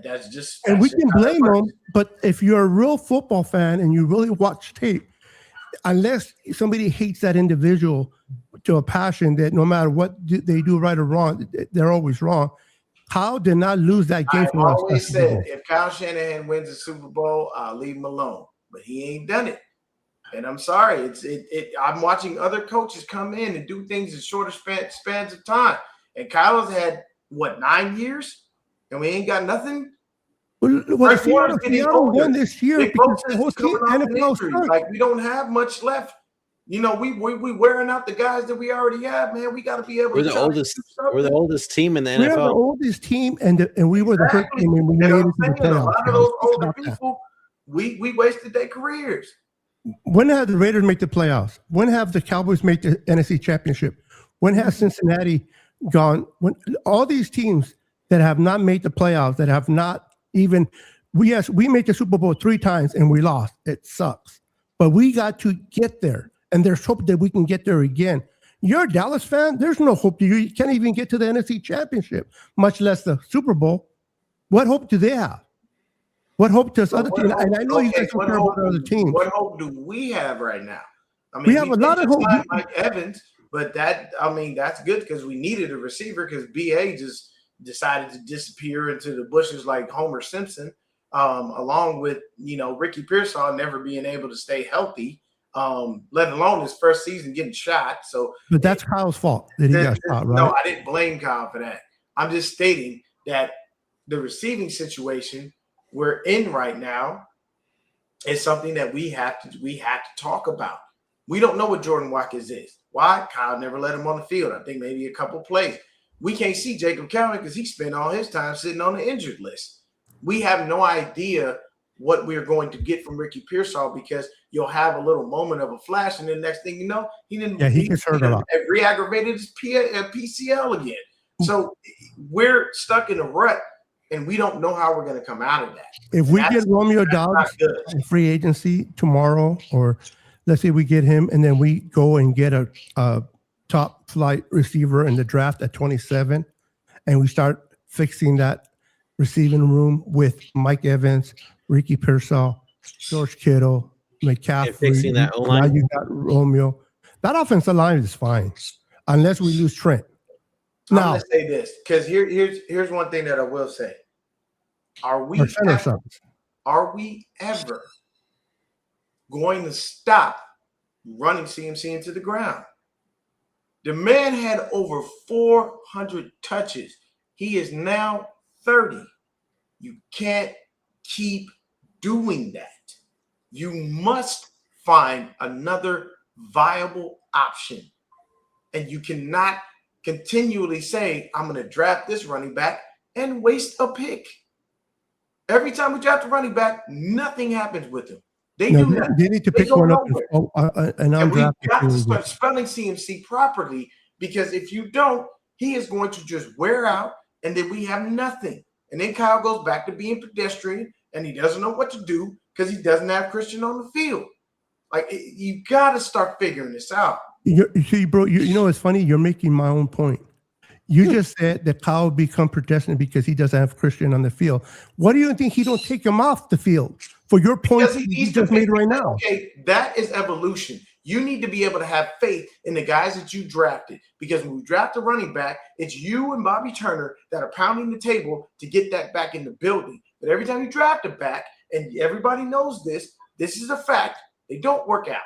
That's just. And we can blame him, but if you're a real football fan and you really watch tape, unless somebody hates that individual to a passion that no matter what they do right or wrong, they're always wrong. Kyle did not lose that game for us. I always said, if Kyle Shanahan wins the Super Bowl, I'll leave him alone. But he ain't done it. And I'm sorry. I'm watching other coaches come in and do things in shorter spans of time. And Kyle's had, 9 years? And we ain't got nothing? Well, Seattle won this year because the whole team NFL like, we don't have much left. We wearing out the guys that we already have, man. We got to be able We're the oldest team in the NFL. We're the oldest team, and we were the hurt team, and we made it to the playoffs. A lot of those older people, we wasted their careers. When have the Raiders make the playoffs? When have the Cowboys make the NFC Championship? When has Cincinnati gone? When all these teams that have not made the playoffs, that have not even we made the Super Bowl 3 times and we lost. It sucks, but we got to get there. And there's hope that we can get there again. You're a Dallas fan. There's no hope. You can't even get to the NFC Championship, much less the Super Bowl. What hope do they have? What hope does other teams? And I know you guys don't care about other teams. What hope do we have right now? I mean, we have a lot of hope. Mike Evans, but that's good because we needed a receiver because BA just decided to disappear into the bushes like Homer Simpson, along with Ricky Pearsall never being able to stay healthy. Let alone his first season getting shot. But that's Kyle's fault that he got shot, right? No, I didn't blame Kyle for that. I'm just stating that the receiving situation we're in right now is something that we have to talk about. We don't know what Jordan Watkins is. Why? Kyle never let him on the field. I think maybe a couple plays. we can't see Jacob Cowing because he spent all his time sitting on the injured list. We have no idea what we're going to get from Ricky Pearsall because you'll have a little moment of a flash, and then next thing you know, he gets hurt a lot. Re-aggravated his PCL again. So we're stuck in a rut, and we don't know how we're going to come out of that. If we get Romeo Doubs in free agency tomorrow, or let's say we get him, and then we go and get a top flight receiver in the draft at 27, and we start fixing that receiving room with Mike Evans, Ricky Pearsall, George Kittle, McCaffrey. And fixing that Now O-line. you got Romeo. That offensive line is fine, unless we lose Trent. I'm Now, gonna say this because here's one thing that I will say. Are we ever going to stop running CMC into the ground? The man had over 400 touches. He is now 30. You can't keep doing that. You must find another viable option. And you cannot continually say, I'm going to draft this running back and waste a pick. Every time we draft a running back, nothing happens with him. They do nothing. They need to They pick go one up nowhere. and And we've undrafted. got to start spelling CMC properly, because if you don't, he is going to just wear out, and then we have nothing. And then Kyle goes back to being pedestrian, and he doesn't know what to do because he doesn't have Christian on the field. Like, you got to start figuring this out. You see, bro, you know, it's funny. You're making my own point. You just said that Kyle will become pedestrian because he doesn't have Christian on the field. What do you think he don't take him off the field for your point he just made right now? Okay, that is evolution. You need to be able to have faith in the guys that you drafted, because when we draft a running back, it's you and Bobby Turner that are pounding the table to get that back in the building. But every time you draft a back, and everybody knows this is a fact, they don't work out.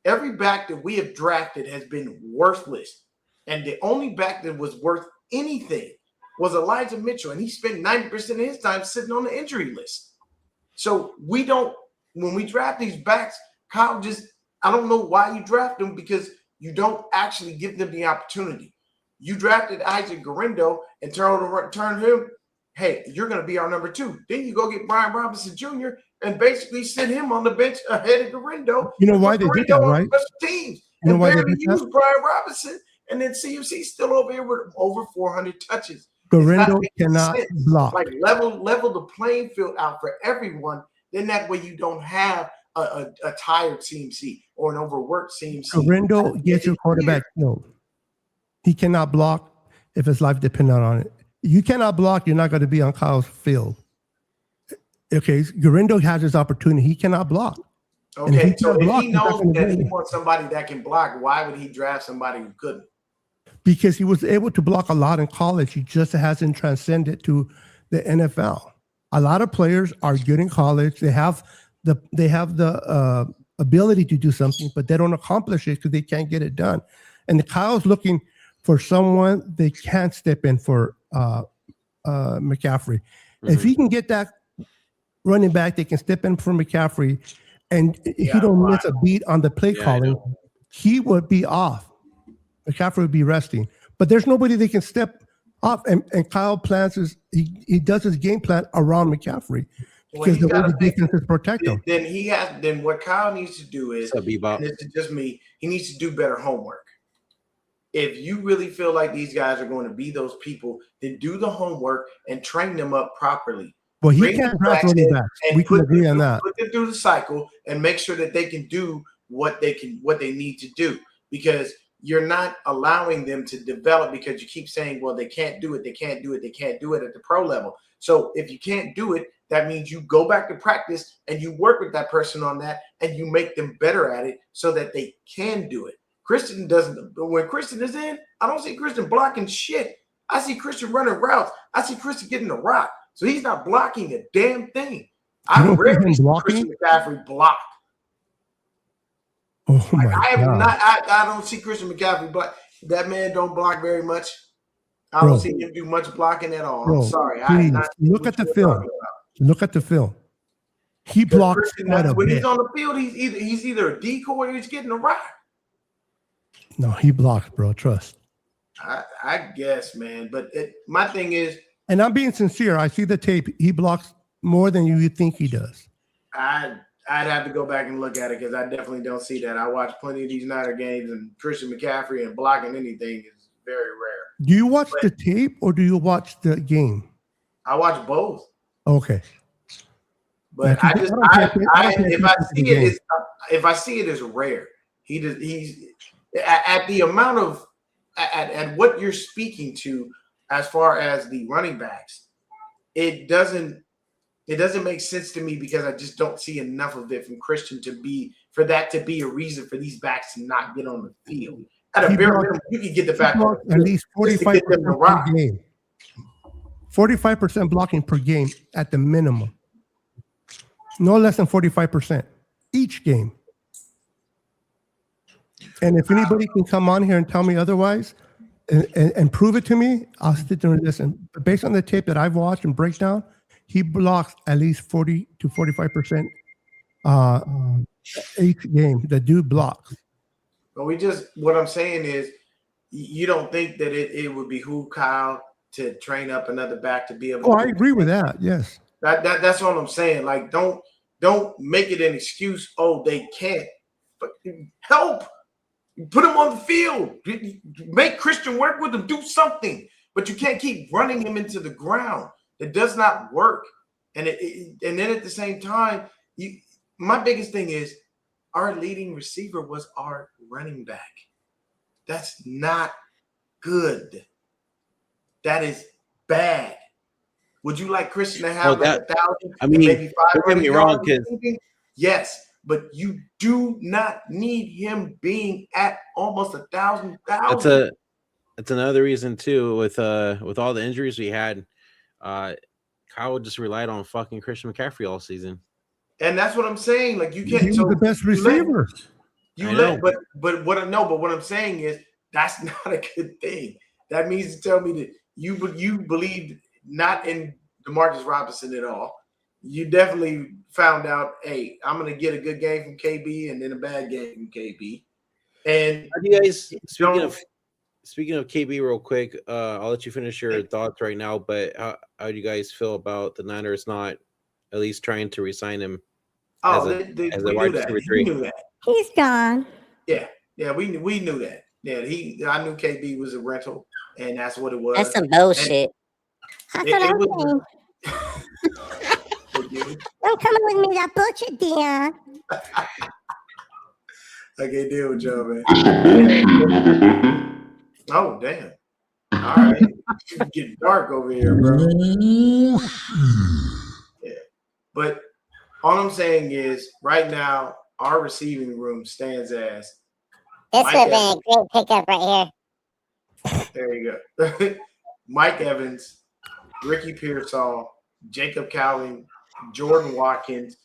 Every back that we have drafted has been worthless. And the only back that was worth anything was Elijah Mitchell. And he spent 90% of his time sitting on the injury list. So when we draft these backs, Kyle I don't know why you draft them, because you don't actually give them the opportunity. You drafted Isaac Guerendo and turn him, hey, you're going to be our number 2. Then you go get Brian Robinson Jr. and basically sit him on the bench ahead of Guerendo. You know why they did that, right? Teams. You know and why they barely did that? use Brian Robinson, and then CMC's still over here with over 400 touches. Guerendo cannot block. Like level the playing field out for everyone. Then that way you don't have a tired CMC or an overworked CMC. Guerendo gets your quarterback killed. He cannot block if his life depended on it. You cannot block, you're not going to be on Kyle's field. Okay, Guerendo has his opportunity. He cannot block. Okay, so if he knows that he wants somebody that can block, why would he draft somebody who couldn't? Because he was able to block a lot in college. He just hasn't transcended to the NFL. A lot of players are good in college. They have the ability to do something, but they don't accomplish it because they can't get it done. And Kyle's looking for someone they can't step in for McCaffrey. Mm-hmm. If he can get that running back, they can step in for McCaffrey, and he don't miss a beat on the play calling, he would be off. McCaffrey would be resting. But there's nobody they can step off, and Kyle plans he does his game plan around McCaffrey because the way the defenses protect him. Then what Kyle needs to do is, and this is just me, he needs to do better homework. If you really feel like these guys are going to be those people, then do the homework and train them up properly. Well, he can't draft running backs. We can agree on that. Put them through the cycle and make sure that they can do what they need to do, because you're not allowing them to develop because you keep saying, well, they can't do it at the pro level. So if you can't do it, that means you go back to practice and you work with that person on that and you make them better at it so that they can do it. Christian doesn't. When Christian is in, I don't see Christian blocking shit. I see Christian running routes. I see Christian getting the rock. So he's not blocking a damn thing. I rarely see Christian McCaffrey block. Oh my God. I don't see Christian McCaffrey block. That man don't block very much. I don't see him do much blocking at all. I'm sorry. Look at the film. Look at the film. He blocks when he's on the field. He's either a decoy or he's getting a rock. No, he blocks, bro. Trust. I guess, man. But my thing is, And I'm being sincere. I see the tape. He blocks more than you think he does. I'd have to go back and look at it because I definitely don't see that. I watch plenty of these Niner games, and Christian McCaffrey and blocking anything is very rare. Do you watch the tape or do you watch the game? I watch both. Okay. But Yeah, if I see it as rare, he's at the amount of at what you're speaking to as far as the running backs, it doesn't make sense to me because I just don't see enough of it from Christian for that to be a reason for these backs to not get on the field. At a bare minimum, you can get the back on at least 45% per game. 45% blocking per game at the minimum. No less than 45% each game. And if anybody can come on here and tell me otherwise and prove it to me, I'll sit there and listen. But based on the tape that I've watched and breakdown, he blocks at least 40 to 45% each game. The dude blocks. But what I'm saying is, you don't think that it would behoove Kyle to train up another back to be able to. Oh, I agree with that. Yes. That's all I'm saying. Like, don't make it an excuse. Oh, they can't. But help. Put him on the field. Make Christian work with him. Do something. But you can't keep running him into the ground. It does not work. And then at the same time, my biggest thing is our leading receiver was our running back. That's not good. That is bad. Would you like Christian to have 1,000? I mean, maybe 500? don't get me wrong, because yes, but you do not need him being at almost 1,000. That's another reason too. With all the injuries we had, Kyle just relied on fucking Christian McCaffrey all season. And that's what I'm saying. Like, you can't. He was the best receiver. But what I'm saying is that's not a good thing. That means to tell me that you believed not in DeMarcus Robinson at all. You definitely found out, hey, I'm gonna get a good game from KB and then a bad game from KB. And how do you guys speaking of KB real quick, I'll let you finish your thoughts right now, but how do you guys feel about the Niners not at least trying to re-sign him as a wide receiver 3? Knew that. He's gone. Yeah, we knew that. Yeah, I knew KB was a rental, and that's what it was. That's some bullshit. Don't come with me that bullshit, Dion. I can't deal with y'all, man. Oh, damn. All right. It's getting dark over here, bro. Yeah. But all I'm saying is right now, our receiving room stands as. This would have been a great pickup right here. There you go. Mike Evans, Ricky Pearsall, Jacob Cowling, Jordan Watkins,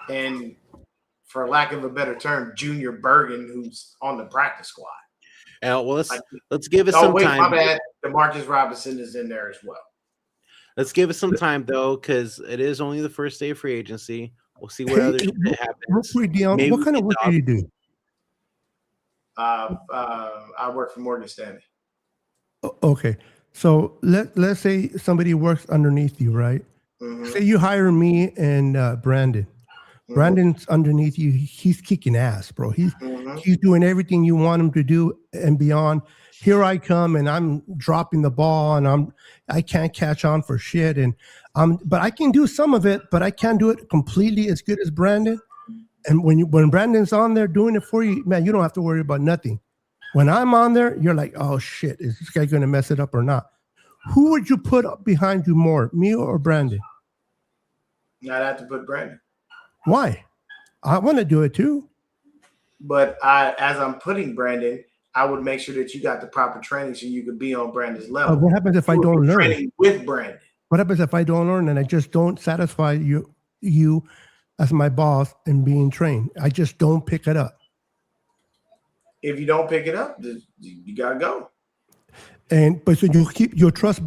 and for lack of a better term, Junior Bergen, who's on the practice squad. Well, let's give it some time. My bad. DeMarcus Robinson is in there as well. Let's give it some time though, because it is only the first day of free agency. We'll see what other shit happens. Dion, what kind of work do you do? I work for Morgan Stanley. Okay, so let's say somebody works underneath you, right? Mm-hmm. Say you hire me and Brandon. Mm-hmm. Brandon's underneath you. He's kicking ass, bro. He's doing everything you want him to do and beyond. Here I come, and I'm dropping the ball, and I can't catch on for shit, but I can do some of it, but I can't do it completely as good as Brandon. And when Brandon's on there doing it for you, man, you don't have to worry about nothing. When I'm on there, you're like, oh shit, is this guy going to mess it up or not? Who would you put up behind you more, me or Brandon? I'd have to put Brandon. Why? I want to do it too. But as I'm putting Brandon, I would make sure that you got the proper training so you could be on Brandon's level. What happens if I don't learn? Training with Brandon. What happens if I don't learn and I just don't satisfy you as my boss and being trained? I just don't pick it up. If you don't pick it up, you gotta go. But so you'll trust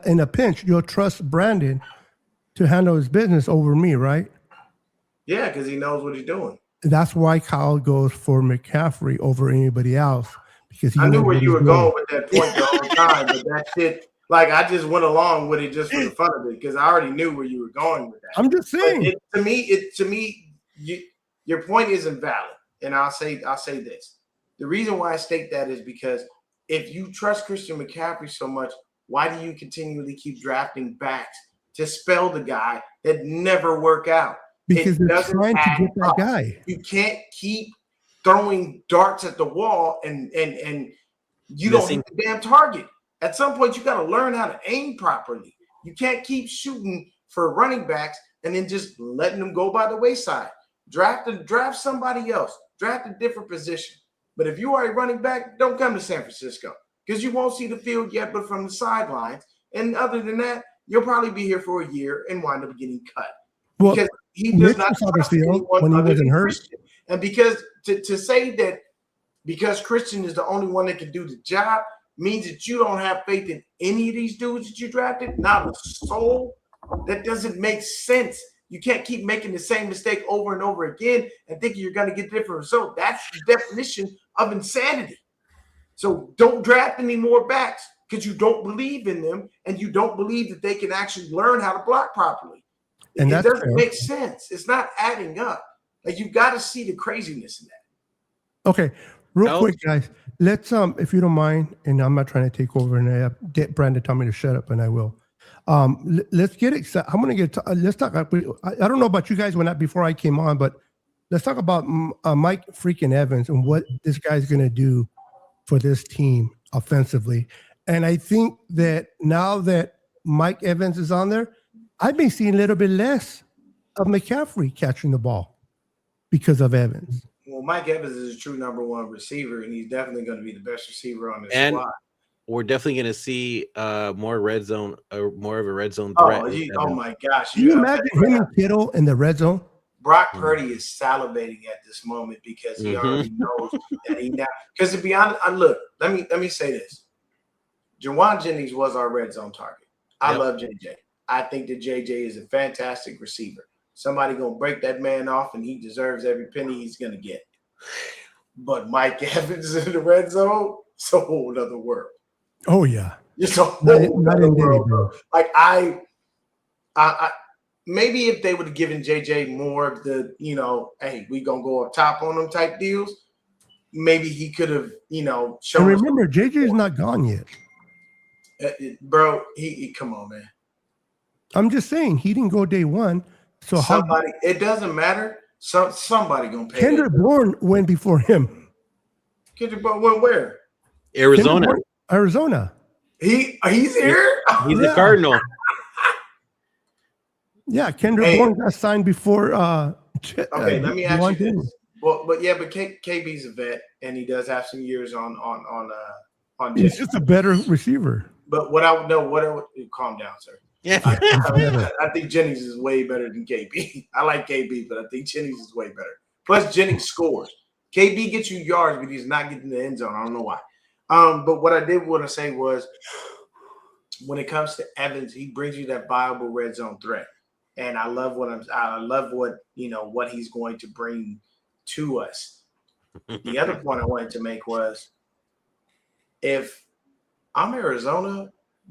in a pinch. You'll trust Brandon to handle his business over me, right? Yeah, because he knows what he's doing. That's why Kyle goes for McCaffrey over anybody else, because he I knew knows where what you he's were doing. going with that point the whole time, but that shit, like I just went along with it just for the fun of it because I already knew where you were going with that. I'm just But saying. to me, your point isn't valid, and I'll say this: the reason why I state that is because if you trust Christian McCaffrey so much, why do you continually keep drafting backs to spell the guy that never work out? Because It they're doesn't trying to add get that up. guy. You can't keep throwing darts at the wall and you don't hit the damn target. At some point, you got to learn how to aim properly. You can't keep shooting for running backs and then just letting them go by the wayside. Draft somebody else. Draft a different position. But if you are a running back, don't come to San Francisco because you won't see the field yet, but from the sidelines. And other than that, you'll probably be here for a year and wind up getting cut. Well, Because he does Mitchell not saw the trust field anyone when he other wasn't than hurt. Christian. And because to say that because Christian is the only one that can do the job means that you don't have faith in any of these dudes that you drafted, not a soul. That doesn't make sense. You can't keep making the same mistake over and over again and thinking you're going to get different results. That's the definition of insanity. So don't draft any more backs because you don't believe in them and you don't believe that they can actually learn how to block properly. And it that's doesn't fair. make sense. It's not adding up. Like you got to see the craziness in that. Okay, real quick, guys. Let's if you don't mind, and I'm not trying to take over, and get Brandon tell me to shut up, and I will. Let's get excited. I'm gonna get. Let's talk. I don't know about you guys before I came on, but let's talk about Mike freaking Evans and what this guy's gonna do for this team offensively. And I think that now that Mike Evans is on there, I've been seeing a little bit less of McCaffrey catching the ball because of Evans. Well, Mike Evans is a true number one receiver, and he's definitely going to be the best receiver on this And squad. we're definitely going to see more of a red zone threat. Oh my gosh! Can you imagine him and Kittle in the red zone? Brock Purdy is salivating at this moment because he already knows that he now. Because to be honest, look, let me say this: Jawan Jennings was our red zone target. I love JJ. I think that JJ is a fantastic receiver. Somebody gonna break that man off, and he deserves every penny he's gonna get. But Mike Evans in the red zone, it's a whole other world. Oh yeah, It's a whole other world, bro. Like I maybe if they would have given JJ more of the, hey, we gonna go up top on them type deals, maybe he could have, shown. And remember, JJ is not gone yet. Bro, he come on, man. I'm just saying he didn't go day one. So it doesn't matter. Somebody gonna pay. Kendrick Bourne went before him. Kendrick Bourne went where? Arizona. He's here. He's a Cardinal. Yeah, Kendrick Bourne got signed before. Okay, let me ask you this. Well, but KB's a vet, and he does have some years on. He's just a better receiver. But calm down, sir. Yeah, I think Jennings is way better than KB. I like KB, but I think Jennings is way better. Plus, Jennings scores. KB gets you yards, but he's not getting the end zone. I don't know why. But what I did want to say was, when it comes to Evans, he brings you that viable red zone threat, and I love what he's going to bring to us. The other point I wanted to make was, if I'm Arizona,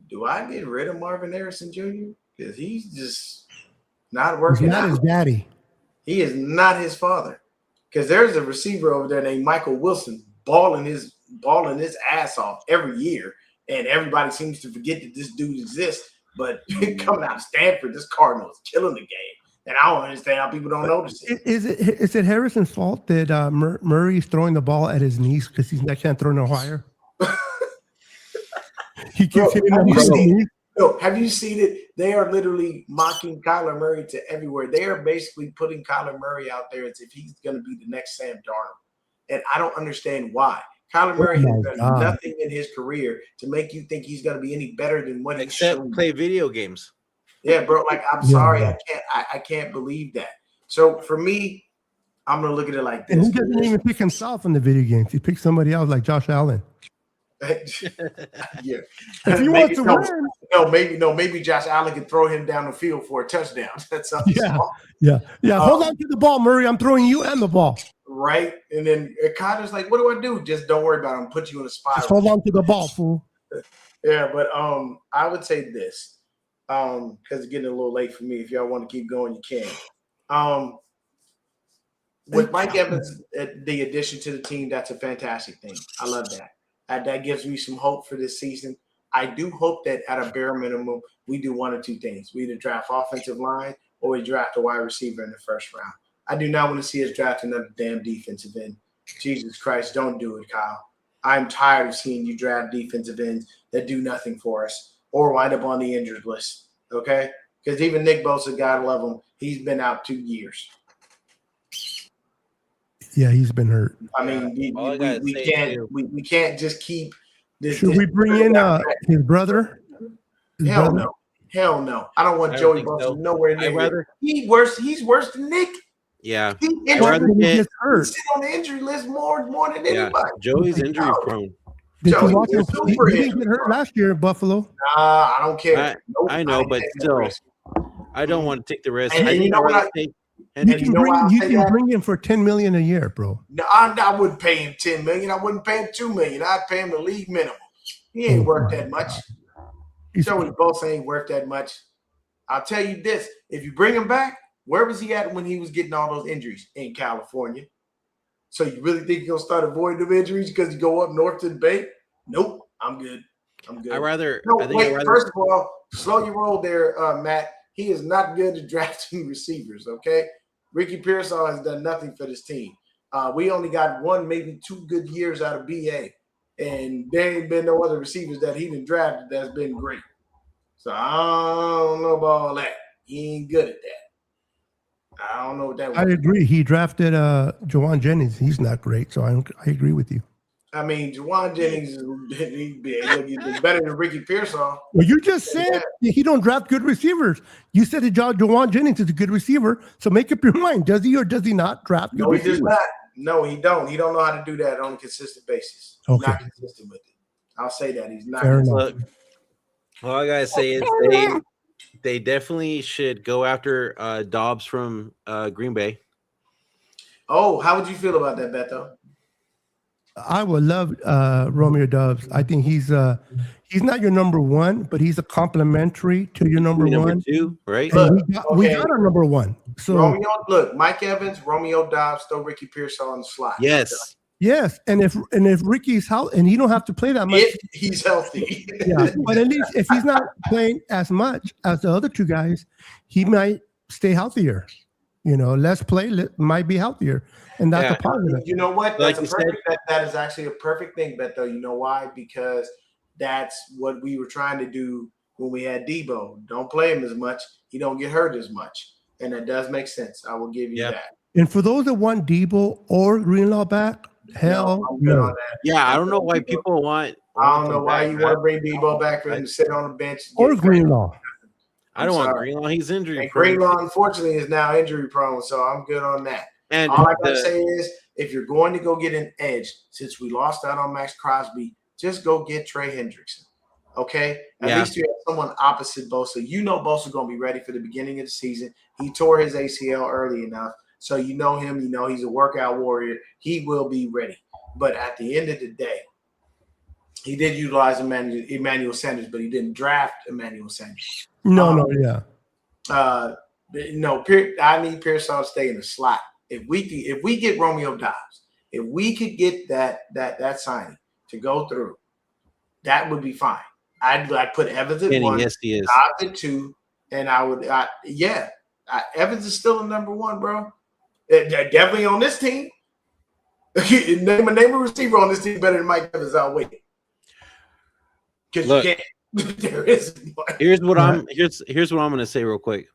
do I get rid of Marvin Harrison Jr.? Because he's just not working He's not out. his daddy. He is not his father. Because there's a receiver over there named Michael Wilson balling his ass off every year, and everybody seems to forget that this dude exists. But coming out of Stanford, this Cardinal is killing the game, and I don't understand how people don't notice it. Is it Harrison's fault that Murray's throwing the ball at his knees because he can't throw no higher? He keeps hitting him. Have you seen it? They are literally mocking Kyler Murray to everywhere. They are basically putting Kyler Murray out there as if he's going to be the next Sam Darnold. And I don't understand why. Kyler Murray has done nothing in his career to make you think he's going to be any better than what he's shown. Play video games. Yeah, bro. Like, I'm sorry. I can't believe that. So for me, I'm going to look at it like this. And he doesn't even pick himself in the video games. He picks somebody else like Josh Allen. Yeah. If he wants to win, maybe Josh Allen can throw him down the field for a touchdown. That's something Yeah. small, Yeah. Hold on to the ball, Murray. I'm throwing you and the ball. right? And then Connor's like, "What do I do?" Just don't worry about it. I'm put you in a spot. Just hold on to the ball, fool. Yeah, but I would say this, because it's getting a little late for me. If y'all want to keep going, you can. With Mike Evans, the addition to the team, that's a fantastic thing. I love that. That gives me some hope for this season. I do hope that at a bare minimum, we do one or two things. We either draft offensive line or we draft a wide receiver in the first round. I do not want to see us draft another damn defensive end. Jesus Christ, don't do it, Kyle. I'm tired of seeing you draft defensive ends that do nothing for us or wind up on the injured list, okay? Because even Nick Bosa, God love him, he's been out 2 years. Yeah, he's been hurt. I mean, we can't just keep this. Should we bring in his brother? Hell no. I don't want Joey Bosa nowhere near. He's worse than Nick. Yeah. He's hurt. sit on the injury list more than anybody. Joey's injury prone. Did you watch him? He didn't get hurt last year in Buffalo. Nah, I don't care. I know, but still, I don't want to take the risk. And you know what? You can bring him for $10 million a year, bro. No, I wouldn't pay him $10 million. I wouldn't pay him $2 million. I'd pay him the league minimum. He ain't worth that much. Joey Bosa ain't worth that much. I'll tell you this: if you bring him back, where was he at when he was getting all those injuries? In California. So you really think he'll start avoiding the injuries because you go up north to the Bay? Nope, I'm good. First of all, slow your roll there, Matt. He is not good at drafting receivers, okay? Ricky Pearsall has done nothing for this team. We only got 1, maybe 2 good years out of BA, and there ain't been no other receivers that he done drafted that's been great. So I don't know about all that. He ain't good at that. I don't know what that was. I agree. He drafted Jawan Jennings. He's not great, so I agree with you. I mean, Jawan Jennings is better than Ricky Pearsall. Well, you just said he don't draft good receivers. You said that Jawan Jennings is a good receiver, so make up your mind. Does he or does he not draft good receivers? He does not. No, he don't. He don't know how to do that on a consistent basis. He's not consistent with it. I'll say that. He's not. Fair enough. All I gotta say is they definitely should go after Dobbs from Green Bay. Oh, how would you feel about that, Beto? I would love Romeo Doubs. I think he's not your number one, but he's a complementary to your number one. 2, right? We got our number one. So Mike Evans, Romeo Doubs, throw Ricky Pearsall on the slot. Yes, and if Ricky's healthy, and he don't have to play that much, if he's healthy. Yeah, but at least if he's not playing as much as the other two guys, he might stay healthier. Less play might be healthier, and that's a positive. You know what? That is actually a perfect thing, Beto. You know why? Because that's what we were trying to do when we had Debo. Don't play him as much. He don't get hurt as much, and that does make sense. I will give you that. And for those that want Debo or Greenlaw back, hell no. Yeah, I don't know why people want. I don't know why you want to bring Debo back for him to sit on the bench or Greenlaw. I don't want Greenlaw. He's injury prone. Greenlaw, unfortunately, is now injury prone, so I'm good on that. And all I gotta say is, if you're going to go get an edge, since we lost out on Max Crosby, just go get Trey Hendrickson. Okay? At least you have someone opposite Bosa. Bosa's gonna be ready for the beginning of the season. He tore his ACL early enough. So you know him, he's a workout warrior. He will be ready. But at the end of the day, he did utilize Emmanuel Sanders, but he didn't draft Emmanuel Sanders. I need Pearsall to stay in the slot. If we get Romeo Doubs, if we could get that signing to go through, that would be fine. I'd put Evans at 1, yes, he is. Doubs at 2, and Evans is still the number 1, bro. Definitely on this team. name a receiver on this team better than Mike Evans. I'll wait. Because you can't. There is. Here's what I'm gonna say real quick.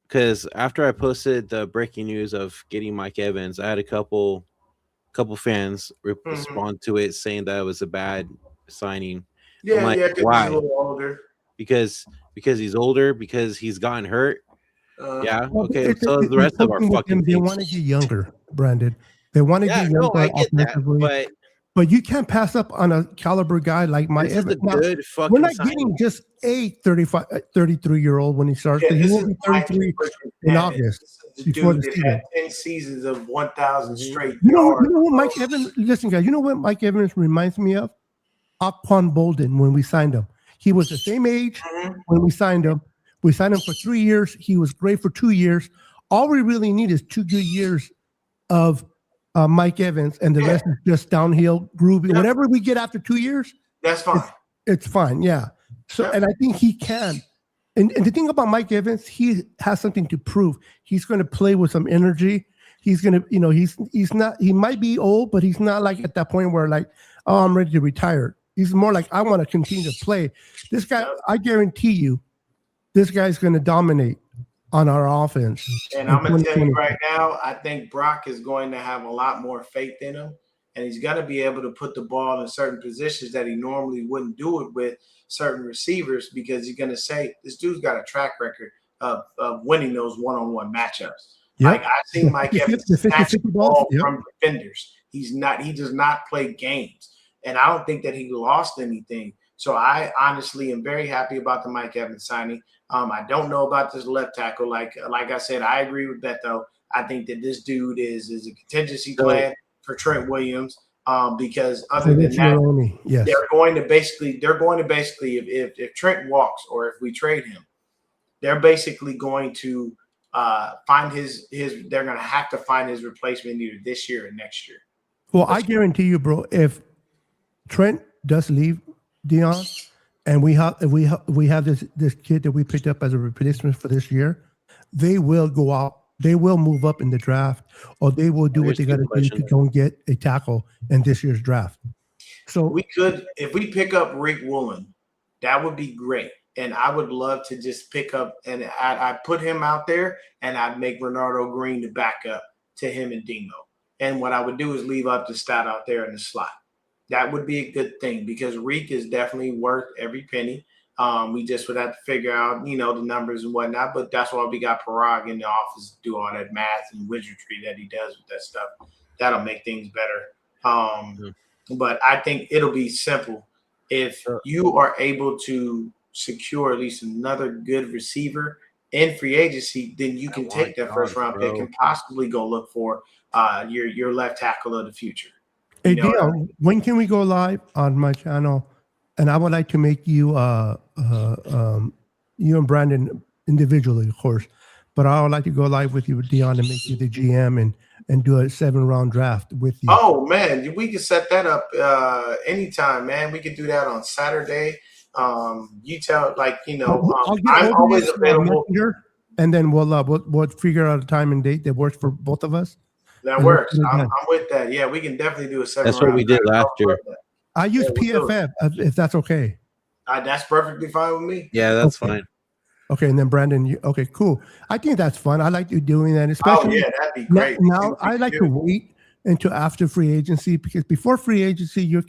Because after I posted the breaking news of getting Mike Evans, I had a couple fans respond to it saying that it was a bad signing. Yeah, like, because why? he's a little older. Because he's older. Because he's gotten hurt. Okay. So the rest of our fucking they want to get younger, Brandon. They want to get younger. I get that, But you can't pass up on a caliber guy like Mike This is a Evans. Now, good fucking we're not signing. getting just a 33-year-old when he starts. Yeah, he this will is be Mike 33 freaking in Evans. August. This is the before dude the that season. had 10 seasons of 1,000 straight You know yards. what Mike Evans? Listen, guys. You know what Mike Evans reminds me of? Aquan Bolden when we signed him. He was the same age when we signed him. We signed him for 3 years. He was great for 2 years. All we really need is 2 good years of Mike Evans, and the rest is just downhill groovy. Yeah. Whatever we get after 2 years, That's fine. it's fine. Yeah. So, Yeah. and I think he can. And the thing about Mike Evans, he has something to prove. He's going to play with some energy. He's going to, he's not, he might be old, but he's not like at that point where like, oh, I'm ready to retire. He's more like, I want to continue to play. This guy, I guarantee you, this guy's going to dominate on our offense. And in I'm going to tell you 2020. right now, I think Brock is going to have a lot more faith in him. And he's going to be able to put the ball in certain positions that he normally wouldn't do it with certain receivers, because he's going to say, this dude's got a track record of winning those one-on-one matchups. Yep. Like I've seen Mike The Evans 50-50 snatch the balls, ball yep. from defenders. He does not play games. And I don't think that he lost anything. So I honestly am very happy about the Mike Evans signing. I don't know about this left tackle. Like I said, I agree with Beto. I think that this dude is a contingency plan for Trent Williams. Because other than that, yes. they're going to basically if Trent walks or if we trade him, they're basically going to find his they're going to have to find his replacement either this year or next year. Well, I guarantee you, bro, if Trent does leave Dion, and we have this kid that we picked up as a replacement for this year, they will go out. They will move up in the draft, or they will do what they got to do to go and get a tackle in this year's draft. So we could, if we pick up Rick Woolen, that would be great. And I would love to just pick up, and I put him out there, and I'd make Bernardo Green the backup to him and Demo. And what I would do is leave up the stat out there in the slot. That would be a good thing, because Reek is definitely worth every penny. We just would have to figure out, the numbers and whatnot. But that's why we got Parag in the office to do all that math and wizardry that he does with that stuff. That'll make things better. But I think it'll be simple. If you are able to secure at least another good receiver in free agency, then you can take that first round pick and possibly go look for your left tackle of the future. Hey, Dion, when can we go live on my channel? And I would like to make you, you and Brandon individually, of course, but I would like to go live with you, with Dion, and make you the GM and do a 7-round draft with you. Oh man, we can set that up anytime, man. We could do that on Saturday. You tell, I'm always available. And then we'll figure out a time and date that works for both of us. That works. I'm with that. Yeah, we can definitely do a 7-round. That's what we did last year. I use PFF if that's okay. That's perfectly fine with me. Yeah, that's fine. Okay, and then Brandon, okay, cool. I think that's fun. I like you doing that, especially. Oh yeah, that'd be great. Now I like to wait until after free agency, because before free agency, you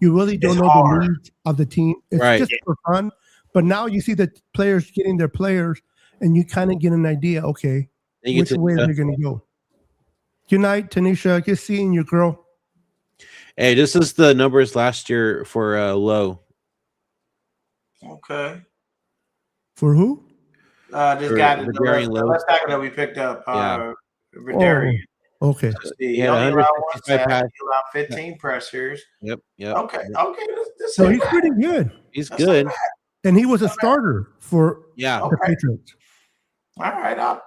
really don't know the needs of the team. It's just for fun. But now you see the players getting their players, and you kind of get an idea. Okay, which way they're going to go. Good night, Tanisha. Good seeing you, girl. Hey, this is the numbers last year for Lowe. Okay. For who? This guy, the left tackle that we picked up, Vidarian. Okay. He only allowed 15 pressures. Yep. Okay. So he's pretty good. He's good. And he was a starter for the Patriots. All right. All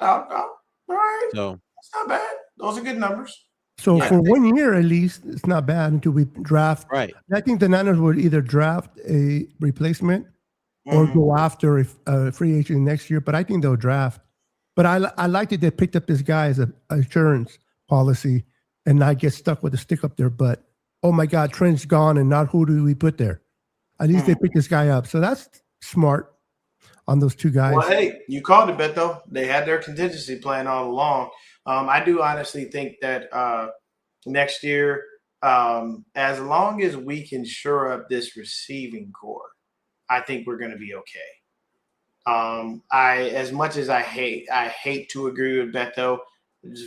right. So that's not bad. Those are good numbers. So for 1 year at least, it's not bad until we draft. Right. I think the Niners would either draft a replacement or go after a free agent next year. But I think they'll draft. But I like that they picked up this guy as an insurance policy and not get stuck with a stick up their butt. Oh my God, Trent's gone, and not who do we put there? At least they picked this guy up. So that's smart on those two guys. Well, hey, you called it, Beto. They had their contingency plan all along. I do honestly think that next year, as long as we can shore up this receiving core, I think we're going to be okay. As much as I hate to agree with Beto,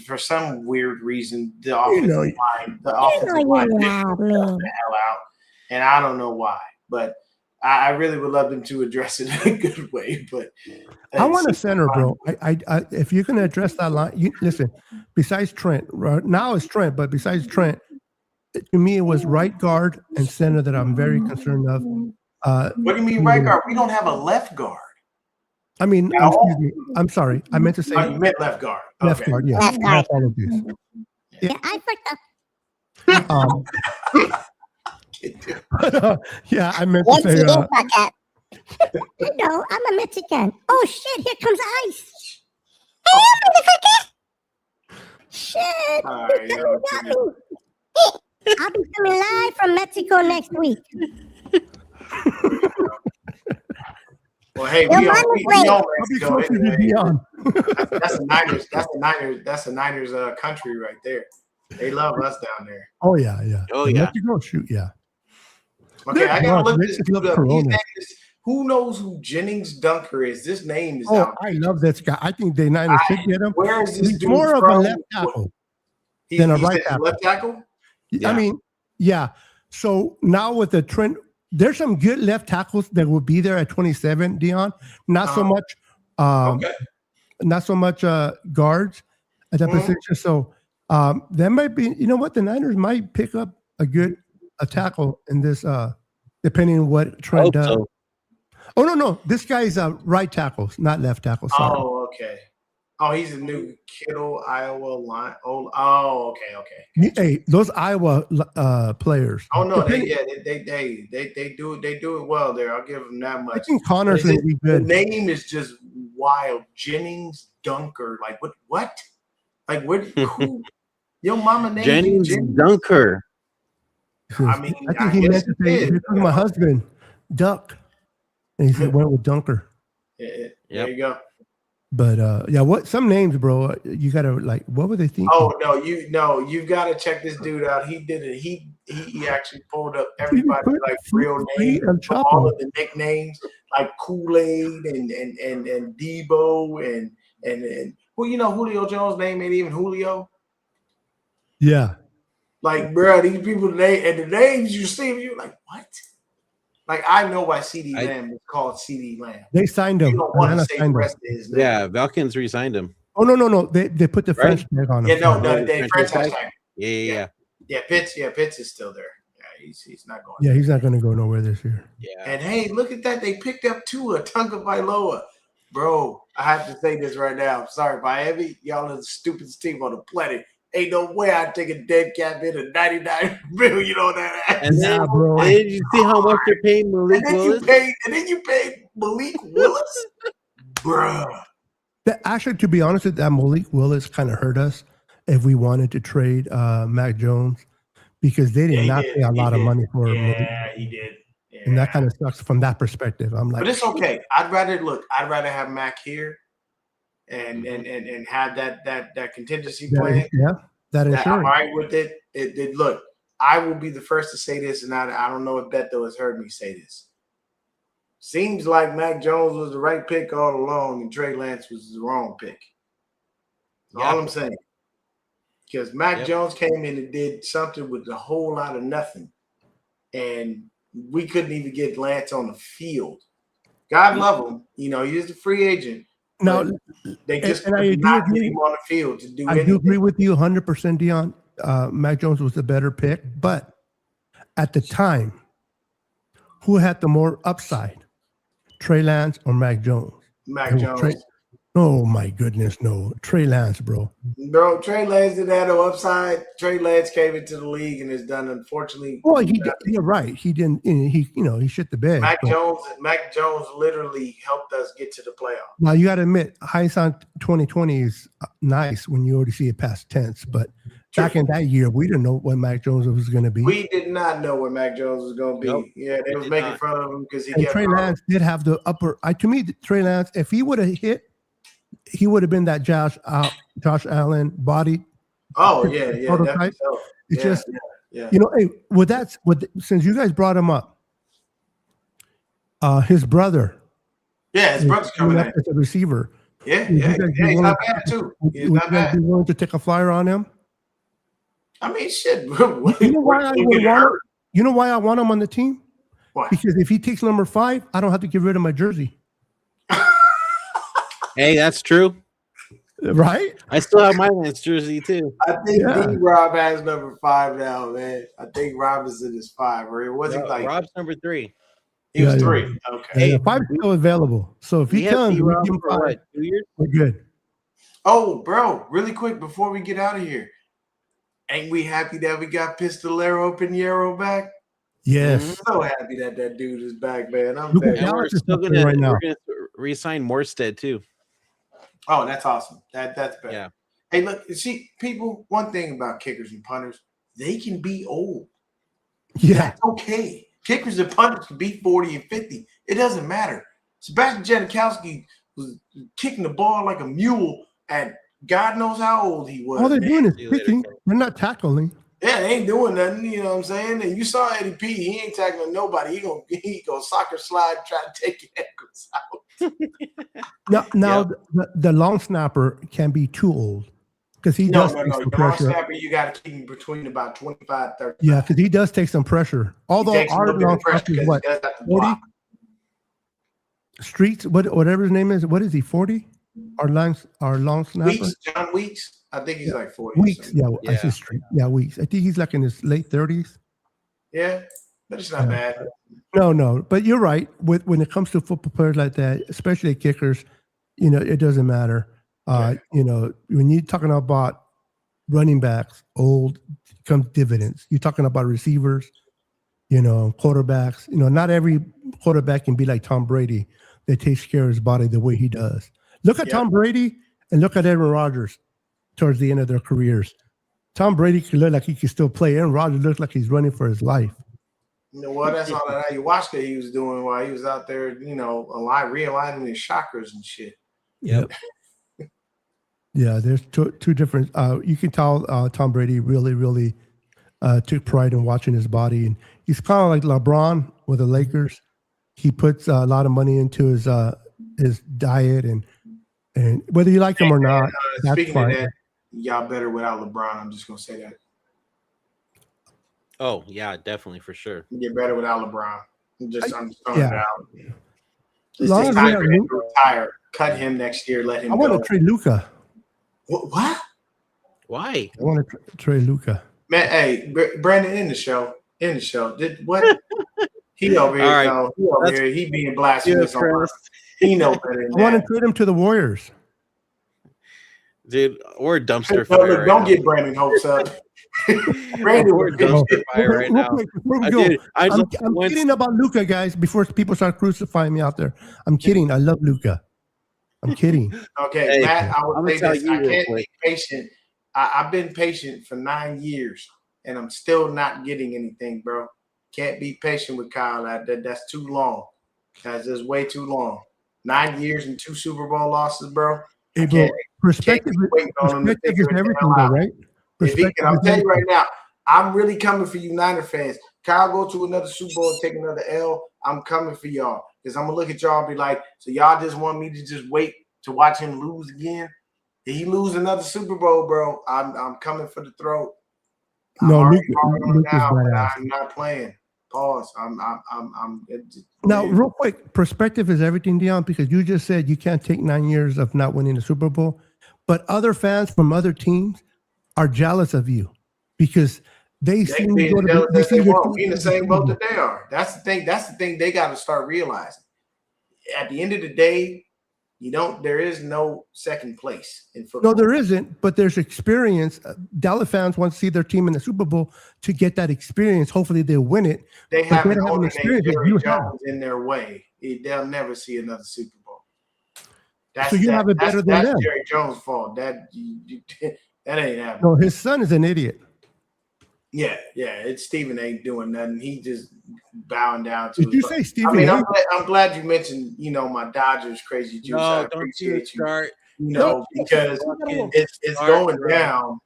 For some weird reason, the You offensive know, line, the You offensive know line you just love the me. hell out, and I don't know why. But I really would love them to address it in a good way. But I want a it's center, fine. bro. If you can address that line, listen. Besides Trent, right now it's Trent, but besides Trent, to me it was right guard and center that I'm very concerned of. What do you mean right guard? We don't have a left guard. I mean, At all? excuse me. I'm sorry. I meant to say Oh, you meant left guard. left Okay. guard. Yes, Left my guard. apologies. Yeah, I fucked up. Yeah, I meant to Yes, say. you did fuck up. I know, I'm a Mexican. Oh shit, here comes ice. Hey, motherfucker. Shit, All you right, got me. I'll be coming live from Mexico next week. Well, hey, Yo, we mine on was we on I'll be Mexico closer to anyway. Dion. That's the Niners. That's the Niners country right there. They love us down there. Oh yeah, yeah. Oh, And yeah. let you go shoot. Yeah. Okay, Good I gotta God, look Rick this is dude love up. His Corona. name is, who knows who Jennings Dunker is? This name is Oh, out. I love this guy. I think the Niners should get him. Where is this He's dude more of from? a left tackle He's, than a you right said he's tackle. left tackle? Yeah. I mean, yeah. So now with the trend, there's some good left tackles that will be there at 27, Dion. Not so Uh-huh. much, Okay. not so much guards at that Mhm. position. So that might be, you know what, the Niners might pick up a tackle in this, depending on what Trent Hope does. so. Oh no, this guy's right tackle, not left tackle. Sorry. Oh, okay. Oh, he's a new Kittle, Iowa line. Oh, okay. Hey, those Iowa players. Oh no, Depending- they do it well there. I'll give them that I much. think Connor's Is gonna be The good. name is just wild. Jennings Dunker. Like what? Like what? Who? Your mama named you Jennings Jennings? Dunker. I mean, I think I he guess meant to he say, did. "This is my husband, Duck," and he said, "Went with Dunker." There Yep. you go. But yeah, what some names, bro? You gotta like, what were they thinking? Oh no, you've got to check this dude out. He did it. He actually pulled up everybody put like real Free names, and for all Chapo. of the nicknames like Kool-Aid and Debo and well, you know Julio Jones' name ain't even Julio. Yeah, Like, bro, these people and the names you see, you're like, what? Like, I know why CD I- Lamb is called CD Lamb. they signed You him. don't want Atlanta to say the signed him. rest of his name. Yeah, Falcons re-signed him. Oh no, they put the Right? French tag on him. Yeah, no, Oh, they the franchise franchise tag. Yeah. Yeah, Pitts is still there. Yeah, he's not going. Yeah, he's not gonna go nowhere this year. And hey, look at that. They picked up Tua Tagovailoa. Bro, I have to say this right now. I'm sorry, Miami. Y'all are the stupidest team on the planet. Ain't no way I'd take a dead cap in a 99 million on that ass. And Yeah, then, bro. and did you see how much they're paying Malik Willis? And then you paid Malik Willis? Bruh. Actually, to be honest, that Malik Willis kind of hurt us if we wanted to trade Mac Jones because they did Yeah, he not did. pay a He lot of did. money for Malik. Yeah, he did. Yeah. And that kind of sucks from that perspective. I'm like, But it's okay. I'd rather have Mac here and have that contingency plan. that That I'm all insurance. right with it. Look, I will be the first to say this, and I don't know if Beto has heard me say this. Seems like Mac Jones was the right pick all along, and Trey Lance was the wrong pick. That's all I'm saying. Because Mac Jones came in and did something with a whole lot of nothing, and we couldn't even get Lance on the field. God love him, he's a free agent. Now, They just and I could do not agree- get him on the field to do I anything. do agree with you 100%, Dion. Mac Jones was the better pick, but at the time, who had the more upside, Trey Lance or Mac Jones? Mac It was Jones. Trey- Oh my goodness, no, Trey Lance, bro. Bro, Trey Lance didn't have no upside. Trey Lance came into the league and has done, unfortunately. Well, you're right. He didn't. He shit the bed. Mac but- Jones literally helped us get to the playoffs. Now you got to admit, hindsight 2020 is nice when you already see it past tense. But back in that year, we didn't know what Mac Jones was going to be. We did not know where Mac Jones was going to be. Nope. Yeah, they We was did making not. fun of him because he And kept Trey Lance did have the upper. To me, Trey Lance, if he would have hit, he would have been that Josh Allen body. Oh yeah, prototype. definitely so. It's Yeah, just, yeah. hey, since you guys brought him up, his brother, Yeah, his brother's coming in. as a receiver. Yeah, Would yeah, you guys be yeah. He's willing- not bad too. He's Would not you guys bad. be willing to take a flyer on him? I mean, shit. You know why I would want him? You know why I want him on the team? Why? Because if he takes number 5, I don't have to get rid of my jersey. Hey, that's true. Right? I still have my Lance jersey too. I think Yeah. D-Rob has number 5 now, man. I think Robinson is 5, or it wasn't No, like Rob's number 3. he was Yeah, yeah. 3. Okay. Yeah, 5 is still available. So if he We have comes, we D-Rob give him for 5. what? 2 years? We're good. Oh, bro, really quick before we get out of here, ain't we happy that we got Pistolero Pinheiro back? Yes. Mm-hmm. So happy that that dude is back, man. I'm Look at very- And we're Dallas is still playing gonna right now. we're gonna re-sign Morstead too. Oh, that's awesome. That's better. Yeah. Hey, look, see, people, one thing about kickers and punters, they can be old. Yeah. That's okay. Kickers and punters can be 40 and 50. It doesn't matter. Sebastian Janikowski was kicking the ball like a mule at God knows how old he was. All they're man. doing is See you later, kicking. Cole. They're not tackling. Yeah, they ain't doing nothing. You know what I'm saying? And you saw Eddie P. He ain't tackling nobody. He gonna soccer slide, try to take your ankles out. Now the long snapper can be too old because he No, does no, take no. some The long pressure. snapper, you got to keep him between about 25, 30. Yeah, because he does take some pressure. Although He takes a our little bit long of pressure snapper is because what, he does have to 40? block. Streets, whatever his name is, what is he, 40? Our long snapper? Weeks, John Weeks. I think he's like 40. or Weeks, something. yeah, I see Street. Yeah, Weeks. I think he's like in his late 30s. Yeah, but it's not Yeah. bad. No, but you're right. When it comes to football players like that, especially kickers, it doesn't matter. You know, when you're talking about running backs, old comes dividends. You're talking about receivers, quarterbacks. Not every quarterback can be like Tom Brady that takes care of his body the way he does. Look at Yeah. Tom Brady and look at Aaron Rodgers towards the end of their careers. Tom Brady could look like he could still play. Aaron Rodgers looks like he's running for his life. You know what? That's all that ayahuasca he was doing while he was out there, realigning his chakras and shit. Yep. Yeah, there's two different. You can tell Tom Brady really, really took pride in watching his body, and he's kind of like LeBron with the Lakers. He puts a lot of money into his diet, and whether you like him or not, that's Speaking fine. of that, y'all better without LeBron. I'm just gonna say that. Oh yeah, definitely for sure. You get better without LeBron. I'm just throwing yeah. it out. It's Long just as time we for have him Luka- to retire. Cut him next year. Let him I want go. to trade Luca. What? Why? I want to trade Luca. Man, hey, Brandon, in the show. Did what? He over here. All right. No, he over That's- here. He being blasphemous. On Earth. He know better than I want to that. trade him to the Warriors. Dude, we're a dumpster No, fire. look, right don't now. get Brandon hopes up. Brandon, We're was- dumpster fire right Real now. quick, before we I go, did- I I'm just went- kidding about Luca, guys. Before people start crucifying me out there, I'm kidding. I love Luca. I'm kidding. Okay, Hey, Matt, I I'm would gonna say tell this. you I real can't quick. be patient. I've been patient for 9 years, and I'm still not getting anything, bro. Can't be patient with Kyle. That's too long. That's way too long. 9 years and 2 Super Bowl losses, bro. Hey, I bro, can't perspective, keep waiting on him to perspective figure is it everything, out. though, right? If he, Perspective and I'll is tell you right everything. now, I'm really coming for you Niner fans. Kyle go to another Super Bowl and take another L. I'm coming for y'all because I'm gonna look at y'all and be like, so y'all just want me to just wait to watch him lose again? If he lose another Super Bowl, bro, I'm coming for the throat. I'm No, already Luka- calling him Luka's now, but badass. I'm not playing. Pause. Now, real quick, perspective is everything, Dion, because you just said you can't take 9 years of not winning the Super Bowl, but other fans from other teams are jealous of you because they They see can be you go as jealous to they as see they your want. team We in the win same Super boat Bowl. that they are. That's the thing. That's the thing they got to start realizing. At the end of the day, there is no second place in football. No, there isn't, but there's experience. Dallas fans want to see their team in the Super Bowl to get that experience. Hopefully, they'll win it. They But have they an don't have an owner named experience that Jerry you Jones in their way. They'll never see another Super Bowl. So you have it better than that's them. Jerry Jones' fault. That ain't happening. No, his son is an idiot. Yeah. It's Stephen ain't doing nothing. He just bowing down to. Did you his- say Stephen? I mean, A? I'm glad you mentioned, my Dodgers crazy juice. I No, don't you appreciate you. start. Because Fucking it's start, going bro. down.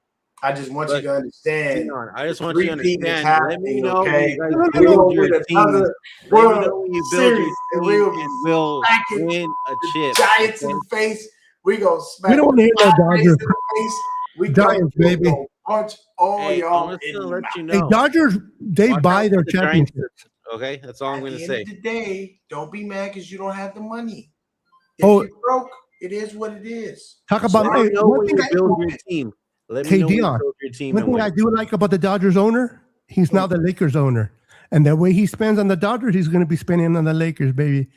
I just want you Look, to understand. Hang on. I just want you to Repeat is understand. Let me happening, know okay? when you guys No, no, build no. your With team. another Let me World know when you build Series, your and team we'll be and we'll smacking win a the chip. Giants okay? in the face We go smack. We don't want to hear no Dodgers. We Giants, baby. Go punch all Hey, y'all I'm in gonna the let mouth. you Hey, know. Dodgers, they Watch buy out their for the Giants. championships. Okay, that's all I'm At gonna the say. end of the day, don't be mad because you don't have the money. If Oh. you're broke, it is what it is. Talk about Let me know one when thing. you build your team. Let me Hey, know when you Dion, build your team One and thing I win. do like about the Dodgers owner, he's now the Lakers owner, and the way he spends on the Dodgers, he's going to be spending on the Lakers, baby.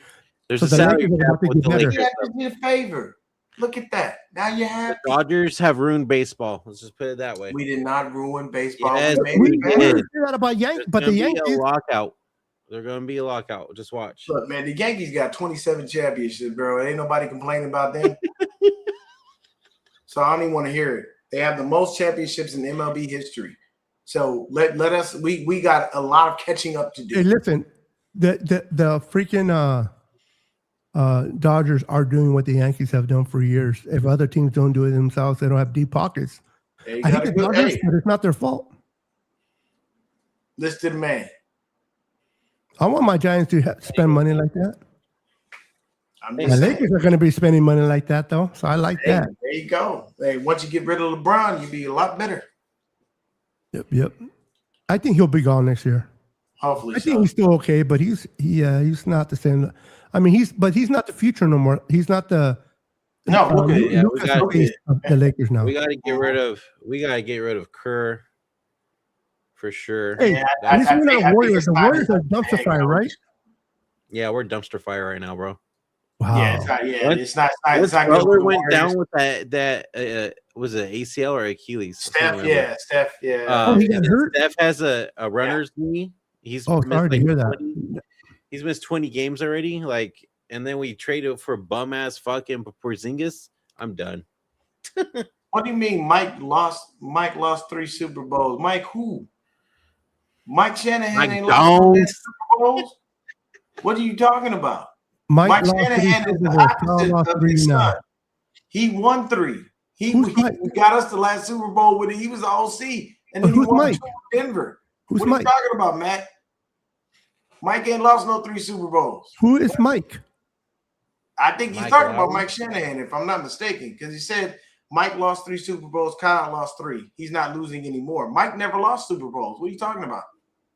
There's So a the salary Lakers are cap about to with get the better. Lakers. You have to do a favor. Look at that. Now you The have. Dodgers have ruined baseball. Let's just put it that way. We did not ruin baseball. Yes, We made We it we better. did. did that about Yankees, There's but the gonna be a Yankees. lockout. They're gonna be a lockout. Just watch. Look, man, the Yankees got 27 championships, bro. Ain't nobody complaining about them. So I don't even want to hear it. They have the most championships in MLB history. So let us. We got a lot of catching up to Hey, do. listen, the freaking Dodgers are doing what the Yankees have done for years. If other teams don't do it themselves, they don't have deep pockets. They I got hate a the good. Dodgers, Hey, but it's not their fault. listen to the man. I want my Giants to spend money like that. I'm The just saying. Lakers are going to be spending money like that, though. So I like Hey, that. there you go. Hey, once you get rid of LeBron, you'll be a lot better. Yep. I think he'll be gone next year. Hopefully, I think so. he's still okay, but he's not the same. I mean, he's not the future no more. He's not the No, look at it. Yeah, we Lucas got face of the Lakers now. We gotta get rid of Kerr for sure. Hey, Yeah, at least we're think not Warriors. it's The not Warriors his are dumpster head fire, coach. right? Yeah, we're dumpster fire right now, bro. Wow. Yeah, it's not. Yeah, Once- it's not. Once It's not good for Butler the went Warriors. down with that was it ACL or Achilles? I can't Steph, remember. Steph, yeah. Oh, he got and hurt? Steph has a runner's knee. He's Oh, missed sorry to like hear that. 20 He's missed 20 games already. Like, and then we traded for bum ass fucking Porzingis. I'm done. What do you mean, Mike lost 3 Super Bowls? Mike who? Mike Shanahan Mike ain't lost no damn Jones. Super Bowls. What are you talking about? Mike Mike lost 3 Shanahan is Super the Bowls. Carl opposite lost of 3 his now. son. He won 3. He Who's Mike? got us the last Super Bowl with it. He was the OC, and But then he who's won Mike? 2 with Denver. Who's What Mike? are you talking about, Matt? Mike ain't lost no 3 Super Bowls. Who is Mike? I think he's Mike talking about Lowry? Mike Shanahan, if I'm not mistaken, because he said Mike lost 3 Super Bowls, Kyle lost 3. He's not losing anymore. Mike never lost Super Bowls. What are you talking about?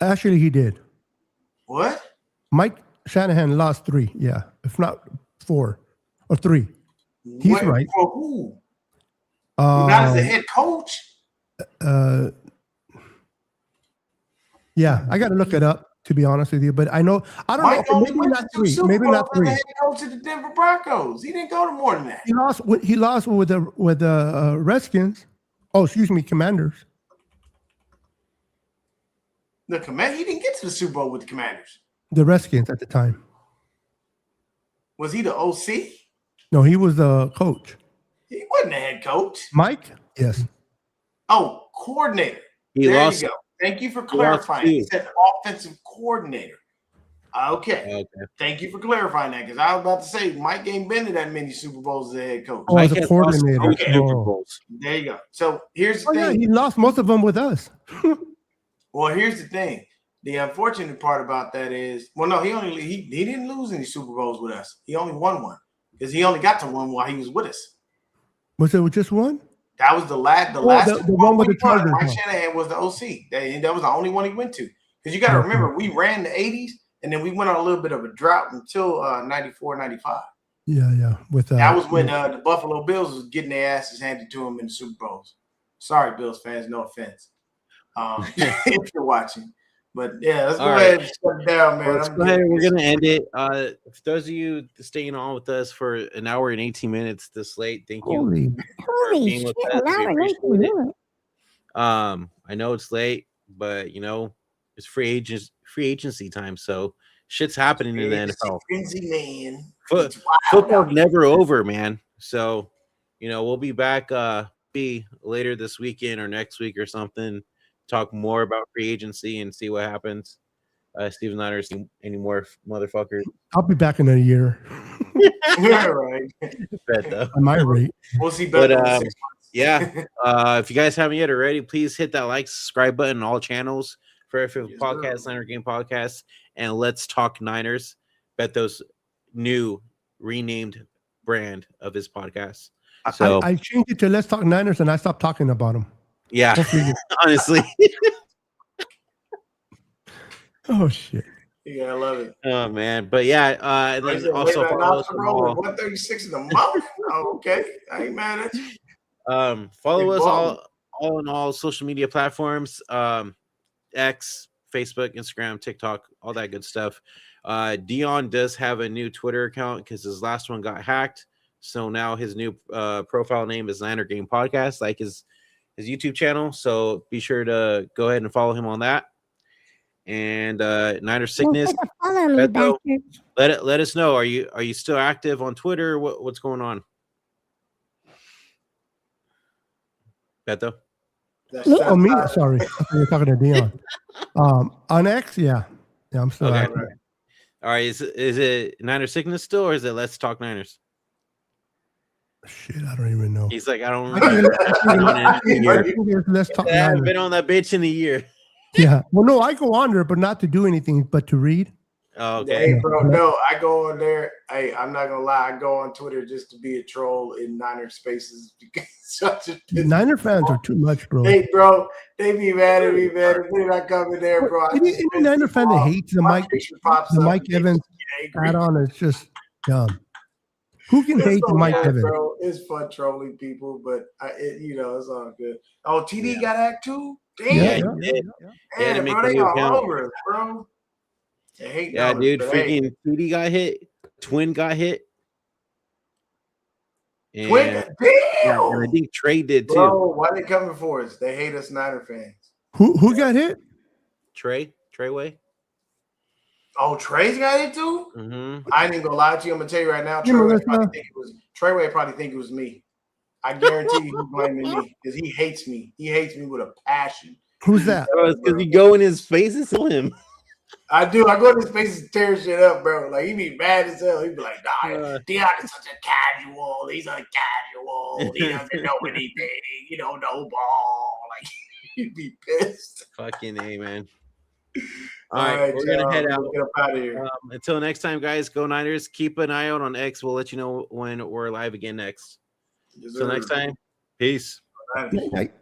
Actually, he did. What? Mike Shanahan lost 3. Yeah, if not 4 or 3. He's What- right. For who? Not as a Uh, head coach. yeah, I got to look it up to be honest with you, but I don't Mike know. only Maybe went not to 2 3. Super Maybe Bowls not as the 3. head coach of the Denver Broncos. He didn't go to more than that. He lost with the Redskins. Oh, excuse me, Commanders. He didn't get to the Super Bowl with the Commanders. The Redskins at the time. Was he the OC? No, he was the coach. He wasn't the head coach. Mike? Yes. Oh, coordinator. He there lost. you go. Thank you for He lost clarifying. He 2. said offensive coordinator. Okay. Okay. Thank you for clarifying that, because I was about to say Mike ain't been to that many Super Bowls as a head coach. Oh, as a Mike has lost coordinator. 2 Super Oh. Bowls. There you go. So here's the Oh, yeah, thing. he lost most of them with us. Well, here's the thing. The unfortunate part about that is, well, no, he didn't lose any Super Bowls with us. He only won one because he only got to one while he was with us. Was it just one? That was the last. The the one with we the won. Chargers, Mike huh? Shanahan was the OC. That was the only one he went to. Because you got to Okay. remember, we ran the 80s, and then we went on a little bit of a drought until 94, 95. Yeah. With That was when the Buffalo Bills was getting their asses handed to them in the Super Bowls. Sorry, Bills fans, no offense. If you're watching. But yeah, let's go All ahead right. and shut it down, man. Let's I'm go ahead. getting We're this- gonna end it. For those of you staying on with us for an hour and 18 minutes this late, thank you. Holy being shit, with us. now We we're making appreciate it. minutes. I know it's late, but it's free agency time, so shit's happening in the NFL. Frenzy, man. Foot- It's wild Football's out here. never over, man. So, we'll be back be later this weekend or next week or something. Talk more about free agency and see what happens. Steven Snyder, any more motherfuckers? I'll be back in a year. Yeah, right. Bet though. At my rate. We'll see But, better in 6 months. Yeah. If you guys haven't yet already, please hit that subscribe button on all channels for FF Yes, Podcast, sir. Niner Game Podcast, and Let's Talk Niners. Bet those new renamed brand of his podcast. So I changed it to Let's Talk Niners, and I stopped talking about them. yeah, honestly. Oh shit! Yeah, I love it. Oh man, but yeah, and Like I then said, also wait, follow us not on roll with all, 136 in the mouth. Oh, okay, I ain't mad at you. follow Big us ball. all in all social media platforms, X, Facebook, Instagram, TikTok, all that good stuff. Dion does have a new Twitter account because his last one got hacked, so now his new profile name is Niner Game Podcast, like his YouTube channel. So be sure to go ahead and follow him on that. And Niner Sickness, Follow me, Beto, bastard. let us know. Are you still active on Twitter? What's going on, Beto? Me? Oh, me? Sorry, I thought you were talking to Dion. On X, yeah, I'm still Okay. active. All right. Is it Niner Sickness still, or is it Let's Talk Niners? Shit, I don't even know. He's like, I don't I think remember. it's Let's Talk I haven't Niners. been on that bitch in a year. Yeah. Well, no, I go on there, but not to do anything, but to read. Oh, okay. Hey, bro, no, I go on there. Hey, I'm not gonna lie. I go on Twitter just to be a troll in Niner Spaces because such a Niner fans are too much, bro. Hey, bro, they be mad at me, man. If they're not coming there, bro. I Any just Niner fan that hates the my Mike, picture pops the up, Mike they Evans get angry. add-on is just dumb. Who can It's hate the so Mike good, Evans? bro. It's fun trolling people, but it's all good. Oh, TD got hacked too. Damn, Yeah, Yeah, he yeah, did. yeah. He had to man, make bro, a they new all account. over us, bro. They hate Yeah, numbers, dude. but hey, Freaking TD got hit. Twin got hit. And, Twin, and I damn, think Trey did too. bro. Why they coming for us? They hate us, Niner fans. Who got hit? Treyway. Oh, Trey's got it too. Mm-hmm. I ain't even gonna lie to you. I'm gonna tell you right now. Yeah, Treyway Melissa. probably think it was me. I guarantee you, he's blaming me because he hates me. He hates me with a passion. Who's that? Because you go in his face and tell him. I do. I go to his face and tear shit up, bro. Like he be mad as hell. He be like, "Nah, Dion is such a casual. He's a casual. He doesn't know anything. You don't know ball." Like he'd be pissed. Fucking A, man. All right, we're gonna head out. Get up out of here. Until next time, guys. Go Niners. Keep an eye out on X. We'll let you know when we're live again next. Yes, Till sir. next time. Peace. Niners. Night.